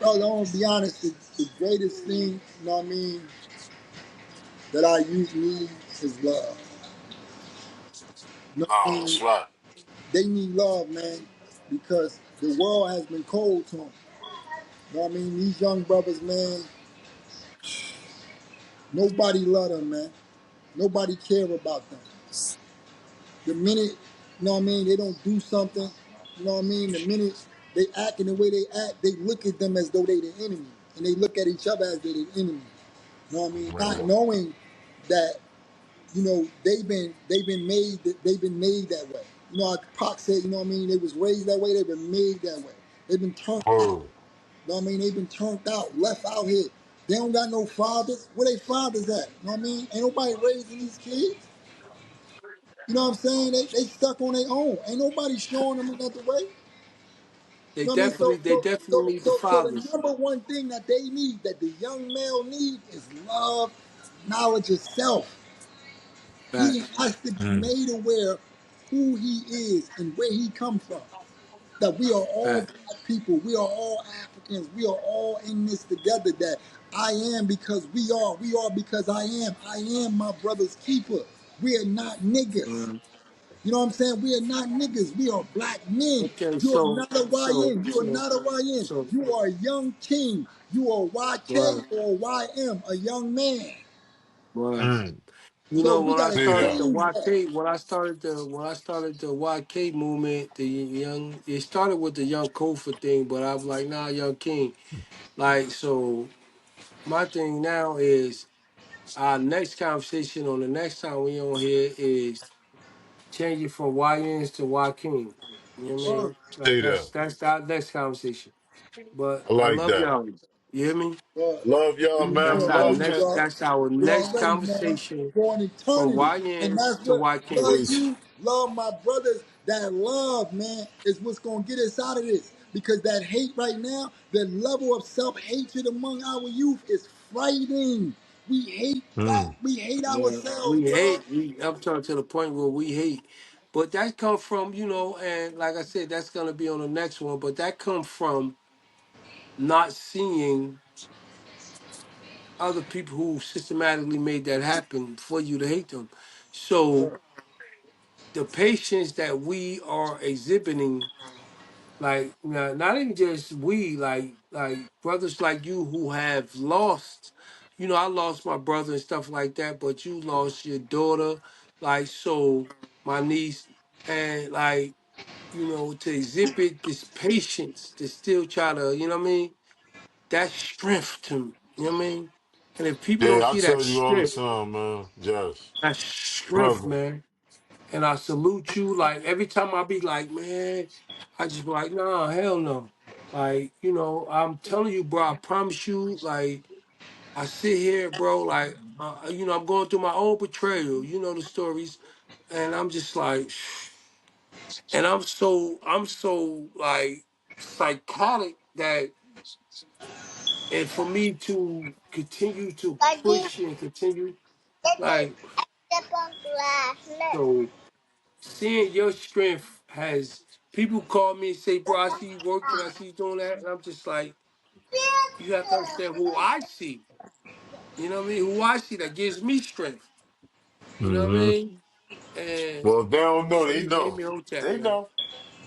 Bro, I'm gonna be honest, the greatest thing, you know what I mean, that our youth need is love. You know what I
Oh,
mean?
that's right.
They need love, man, because the world has been cold to them. You know what I mean? These young brothers, man, nobody love them, man. Nobody care about them. The minute, you know what I mean, they don't do something, you know what I mean, the minute they act in the way they act, they look at them as though they the enemy. And they look at each other as they the enemy. You know what I mean? Not
Man.
knowing that, they've been made that way. Like Pac said, you know what I mean, they was raised that way, they've been made that way. They've been turned out.
Word.
You know what I mean? They've been turned out, left out here. They don't got no fathers. Where they fathers at? You know what I mean? Ain't nobody raising these kids. You know what I'm saying? They stuck on their own. Ain't nobody showing them another way. You know what I mean? So
They
so
definitely
so
need the
so so the
fathers.
number one thing that they need, that the young male need, is love, knowledge of self. He
Facts.
has to be
Mm.
made aware who he is and where he come from. That we are all
Facts.
black people, we are all Africans, we are all in this together. That I am because we are because I am my brother's keeper. We are not niggas.
Mm.
You know what I'm saying? We are not niggas. We are black men.
Okay,
You are not a
so,
YN. You are
so,
not a YN.
so,
You are a young king. You are YK
right,
or YM, a young man.
right.
Mm.
You
So
know,
we
when I
gotta
Say
started
that.
the
change that.
YK, when I started the YK movement, it started with the young Kofa thing, but I was like, nah, young King. Like, so my thing now is our next conversation on the next time we on here is changing from YNs to Y King. You know what I
Word,
mean? Like
Say that.
that's our next conversation. But
I
I
like
love
that.
y'all. You hear me?
word.
Love y'all,
You
man.
That's
know,
our
love
Love,
you,
man.
next.
bro.
That's our
You
next
already know.
conversation
For an
from
eternity. And
YNs
that's
to
what
Y King.
love
Peace.
you, love my brothers. That love, man, is what's gonna get us out of this. Because that hate right now, the level of self-hatred among our youth is frightening. We hate black,
Mm.
we hate
Yeah,
ourselves,
we
bro.
hate. We up to the point where we hate, but that come from and like I said, that's gonna be on the next one. But that come from not seeing other people who systematically made that happen for you to hate them. So the patience that we are exhibiting, like not even just we, like brothers like you who have lost. I lost my brother and stuff like that, but you lost your daughter, like so, my niece, and like to exhibit this patience to still try to, you know what I mean? That's strength to me. You know what I mean? And if people don't
Yeah, I
see that
tell you all the
strength,
time, man. Yes.
that's strength,
Brother.
man. And I salute you. Like every time I be like, man, I just be like, nah, hell no. Like, I'm telling you, bro, I promise you, like, I sit here, bro, like, I'm going through my own betrayal, the stories. And I'm just like, and I'm so like psychotic that, and for me to continue to push and continue, like, so seeing your strength has people call me and say, bro, I see you working, I see you doing that. And I'm just like, you have to understand who I see. You know what I mean? Who I see that gives me strength. You know what I
Hmm.
mean? And
Well, if they don't know, they
Amy,
know.
Amy Hotep,
They
man.
know.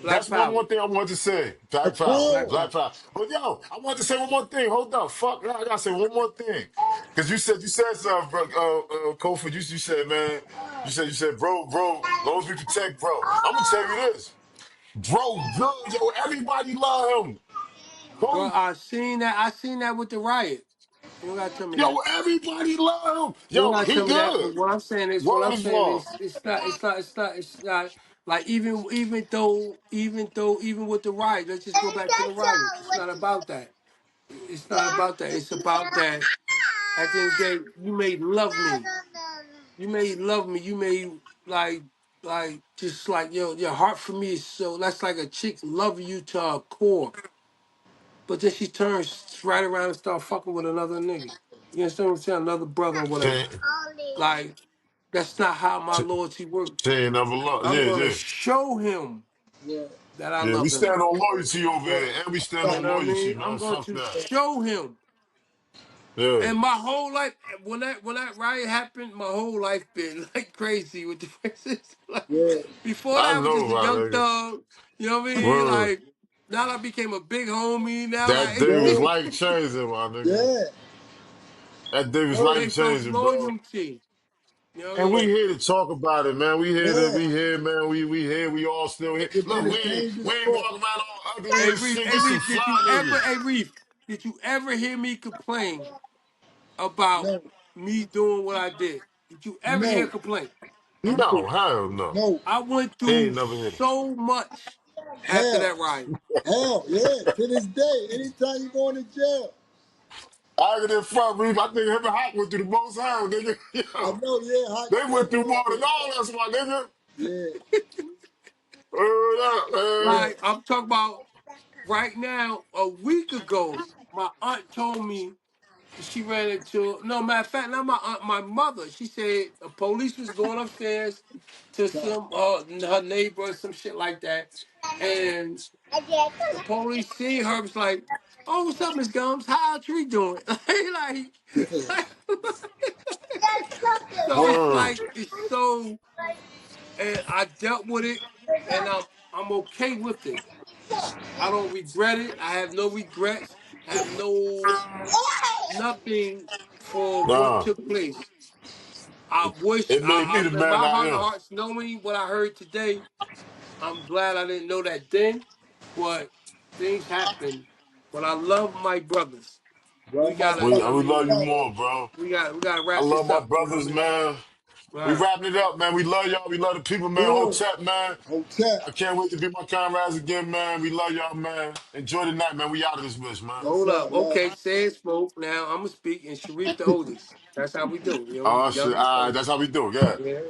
Black
That's one
Power.
more thing I wanted to say. Black power.
Black
Okay.
Black
Power.
power. But yo, I want to say one more thing. Hold up. Fuck. I gotta say one more thing. Cause you said something, bro. Kofi, you said, man, you said, bro, long as we protect, bro. I'm gonna tell you this. Bro, good, yo, everybody love him.
Bro,
Bro,
I seen that with the riot. You don't gotta tell me
yo,
that.
everybody love him.
You don't
Yo,
gotta
he
tell me that.
good.
But what I'm
Word is
saying
wrong.
is, it's not like even with the riot. Let's just go back to the riot. It's not about that. It's not about that. It's about that. At the end of the day, you may love me. You may love me. You may like just like your heart for me is so. That's like a chick loving you to her core, but then she turns right around and start fucking with another nigga. You understand what I'm saying? Another brother or
She,
whatever.
ain't-
Like that's not how my
she,
loyalty works.
she ain't never loved.
I'm
Yeah,
gonna
yeah.
show him
Yeah.
that I
Yeah, we
love him.
stand on loyalty over
Yeah.
here, and we stand
You
on
know what I
loyalty,
mean? I'm
man.
going
Fuck
to
that.
show him.
Yeah,
And my whole life, when that riot happened, my whole life been like crazy with the races. Like
Yeah.
before
I
that, I was
know,
just a
my
young
nigga.
thug. You know what I mean?
Word.
Like now I became a big homie. Now
That
like
day was
Yeah.
life changing, my nigga.
Yeah.
That day was
Word.
life
based off
changing, bro.
loyalty. You know what I
And we
mean?
here to talk about it, man.
Yeah.
We here, man. We here. We all still here.
It's been
Look,
a
we
dangerous
ain't
sport.
walking around all ugly
Hey
and
Reef,
shit.
hey
We some
Reef,
fly niggas.
hey Reef, did you ever hear me complain about
No.
me doing what I did? Did you ever hear a
No.
complaint?
No.
No, hell no.
No.
I went
He
through
ain't never hit it.
so much after
Hell.
that ride.
Hell. Yeah. To this day. Anytime you going to jail.
I get in front, Reef. I think him and Hot went through the most hell, nigga.
I
Yo,
know, yeah, hot
they went through
definitely
more
went
than
through.
all us, my nigga.
Yeah.
Word up, man.
Yeah.
Like I'm talking about right now, a week ago, my aunt told me she ran into no matter of fact, not my aunt, my mother. She said a police was going upstairs to some her neighbor or some shit like that, and the police seen her was like, "Oh, what's up, Miss Gums? How our tree doing?" like, so it's
Word.
like it's so, and I dealt with it, and I'm okay with it. I don't regret it. I have no regrets. I have no nothing for what
Nah.
took place. I wish
It made me the
in
man
my
I
heart of
am.
hearts, knowing what I heard today, I'm glad I didn't know that then. But things happen. But I love my brothers. We
Love my
gotta, you know what I
We love
mean?
you
brother.
more, bro.
We gotta
I
wrap
love
this
my
up. You know what
brothers,
I mean?
man. We
Right.
wrapping it up, man. We love y'all. We love the people, man.
Boom.
Hotep, man.
Hotep.
I can't wait to be my comrades again, man. We love y'all, man. Enjoy the night, man. We out of this bitch, man.
Yes,
Hold
sir.
up.
Love.
Okay, said spoke. Now I'm gonna speak and Sharif the oldest. That's how we do. You know,
Oh shit.
youngest
All right,
oldest.
that's how we do. Yeah.
Yeah.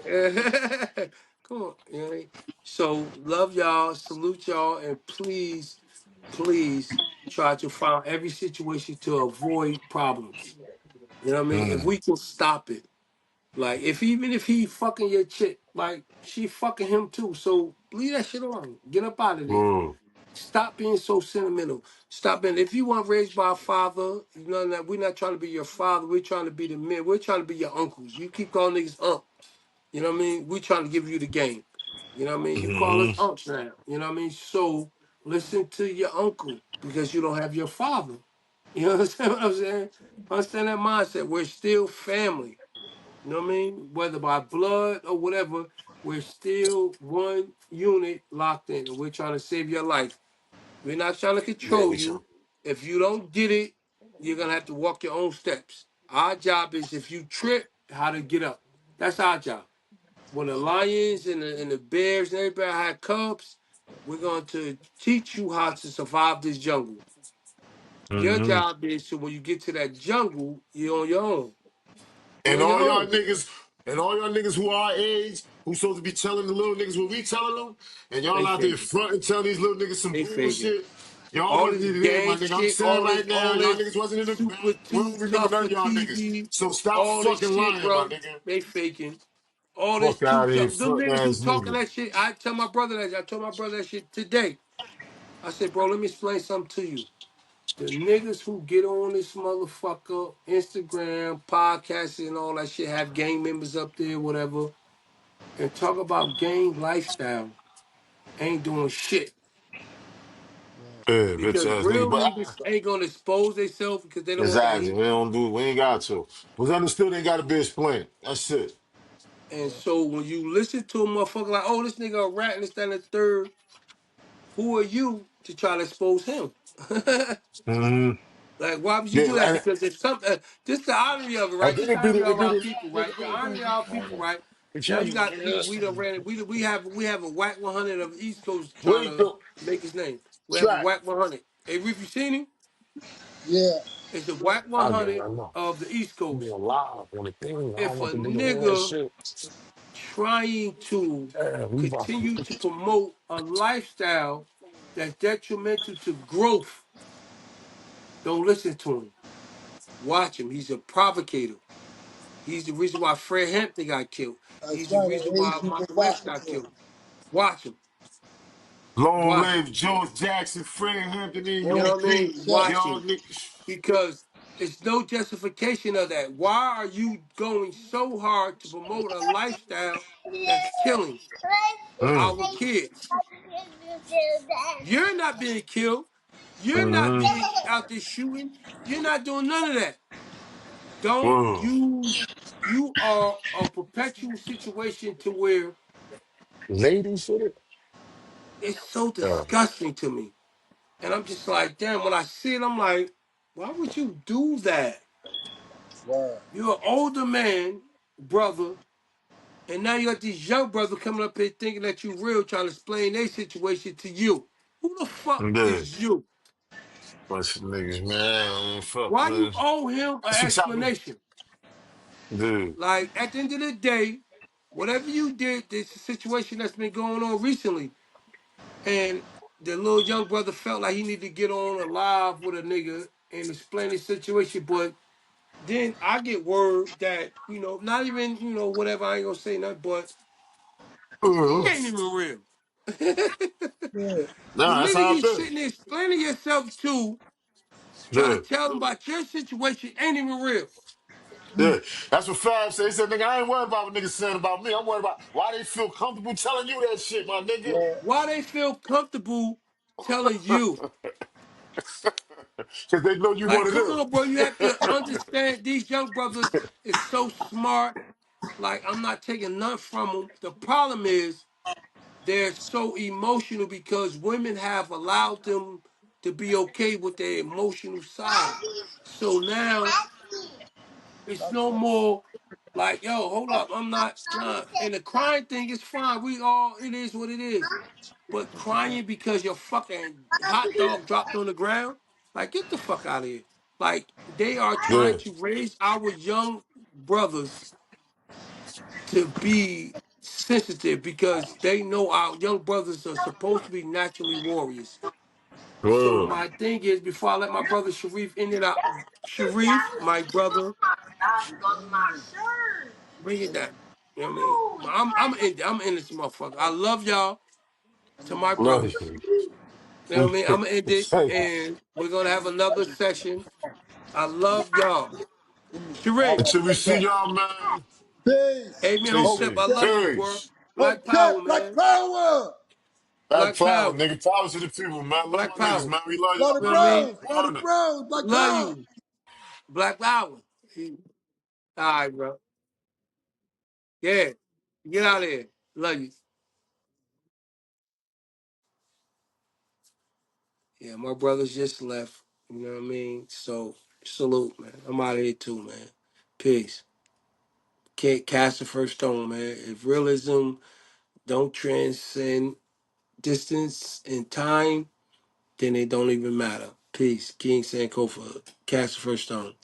Come on. You know what I mean? So love y'all, salute y'all, and please try to find every situation to avoid problems. You know what I mean? If
Mm.
we can stop it. Like if even if he fucking your chick, like she fucking him too. So leave that shit alone. Get up out of there.
Whoa.
Stop being so sentimental. Stop being. If you weren't raised by a father, you know that we're not trying to be your father. We're trying to be the men. We're trying to be your uncles. You keep calling niggas unc. You know what I mean? We're trying to give you the game. You know what I mean? You call us
Mm-hmm.
unks now. You know what I mean? So listen to your uncle because you don't have your father. You understand what I'm saying? Understand that mindset. We're still family. You know what I mean? Whether by blood or whatever, we're still one unit locked in, and we're trying to save your life. We're not trying to
Yeah,
control
we
you.
shall.
If you don't get it, you're gonna have to walk your own steps. Our job is if you trip, how to get up. That's our job. When the lions and the bears and everybody had cubs, we're going to teach you how to survive this jungle. Your
Mm-hmm.
job is to when you get to that jungle, you're on your own. You're
And
on your
all y'all
own.
niggas, and all y'all niggas who are our age, who supposed to be telling the little niggas what we telling them, and y'all
They
out there
faking.
front and telling these little niggas some
They faking.
bullshit. Y'all
All
wasn't
this
even there, my
gang
nigga. I'm
shit,
saying right now,
all
y'all
this
niggas wasn't in the back.
super
We
too
don't remember
tough
none
for
of y'all niggas.
TV,
So stop
all this
fucking
shit,
lying, my
bro.
nigga.
They faking. All this
Fuck
too
out of here,
tough. Them
front
niggas who
ass
talking
nigga.
that shit, I tell my brother that. I told my brother that shit today. I said, bro, let me explain something to you. The niggas who get on this motherfucker, Instagram, podcasting, and all that shit, have gang members up there, whatever, and talk about gang lifestyle, ain't doing shit.
Yeah, bitch
Because
ass niggas.
real
But
niggas ain't gonna expose themselves because they don't want the
exactly,
hate.
we don't do. We ain't got to. Was understood. Ain't got to be explained. That's it.
And so when you listen to a motherfucker like, oh, this nigga a rat and this, that, and the third, who are you to try to expose him?
Mm-hmm.
Like, why would you do
Yeah,
that? Because if some, this the irony of it, right?
and
This
then
the irony of
it be
our
the.
people, right? The irony of our people, right? Now you got we done ran it. We have a whack 100 of the East Coast trying
Wait,
to
the
make his name. We have a
track.
whack 100. Hey, Reef, you seen him?
Yeah.
It's the whack
I get it.
100
I know.
of the East
I'm being
Coast.
live on the thing. I don't
If
want
a
them niggas hearing
nigga
shit.
trying to
Yeah, we about
continue
to.
to promote a lifestyle that's detrimental to growth, don't listen to him. Watch him. He's a provocator. He's the reason why Fred Hampton got killed.
That's
He's the
right.
reason
An
why
Asian
Malcolm X got
provocateur.
killed. Watch him.
Long
Watch him.
live George Jackson, Fred Hampton, and
You know
Rest
what I
in
mean?
UP.
peace, Shaq.
Watch
Y'all
him.
niggas.
Because it's no justification of that. Why are you going so hard to promote a lifestyle that's killing
Mm.
our kids? You're not being killed. You're not
Mm-hmm.
being out there shooting. You're not doing none of that. Don't
Whoa.
use. You are a perpetual situation to where
Ladies with it?
it's so
Yeah.
disgusting to me. And I'm just like, damn, when I see it, I'm like, why would you do that?
Word.
You're an older man, brother, and now you got these young brothers coming up here thinking that you real, trying to explain their situation to you. Who the fuck
Yeah.
is you?
Bunch of niggas, man. Fuck,
Why you
man.
owe him
That's
an
what y'all do.
explanation?
Dude.
Like, at the end of the day, whatever you did, this situation that's been going on recently, and the little young brother felt like he needed to get on a live with a nigga and explain his situation, but then I get word that, not even, whatever, I ain't gonna say nothing, but he ain't even real. The
Yeah.
Nah, that's
nigga
how I
you
been.
sitting there explaining yourself to, trying
Yeah.
to tell them about your situation ain't even real.
Yeah, that's what Fab said. He said, nigga, I ain't worried about what niggas saying about me. I'm worried about why they feel comfortable telling you that shit, my nigga.
Yeah.
Why they feel comfortable telling you?
Because they know you
Like,
one of
come
them.
on, bro, you have to understand these young brothers is so smart. Like, I'm not taking none from them. The problem is they're so emotional because women have allowed them to be okay with their emotional side. So now it's no more like, yo, hold up, I'm not, nah. And the crying thing is fine. It is what it is. But crying because your fucking hot dog dropped on the ground, like, get the fuck out of here. Like, they are trying
Yeah.
to raise our young brothers to be sensitive because they know our young brothers are supposed to be naturally warriors. So
Word.
my thing is, before I let my brother Sharif in it out, Sharif, my brother, bring it down. You know what I mean? I'm in this motherfucker. I love y'all to my
Love
brothers.
you.
You know what I mean? I'm gonna end it,
Say,
and we're gonna have another session. I love y'all.
All
Sharif,
right,
until we
let's
see
go.
y'all, man.
Peace.
hey man,
Stay
Hotep, I
safe.
love
Hotep.
you, bro.
Peace.
Black power,
Hotep. Black
man.
power.
Black
Black
power,
power.
nigga. Power to the people, man. Love
Black
my niggas,
power.
man. We love
Blood
y'all,
of
You know what I
man.
mean?
bros. Blood of
100.
bros. Black
Love
power.
you. Black power. All right, bro. Yeah. Get out of here. Love you. Yeah, my brothers just left. You know what I mean? So salute, man. I'm out of here too, man. Peace. Can't cast the first stone, man. If realism don't transcend distance and time, then it don't even matter. Peace. King Sankofa. Cast the first stone.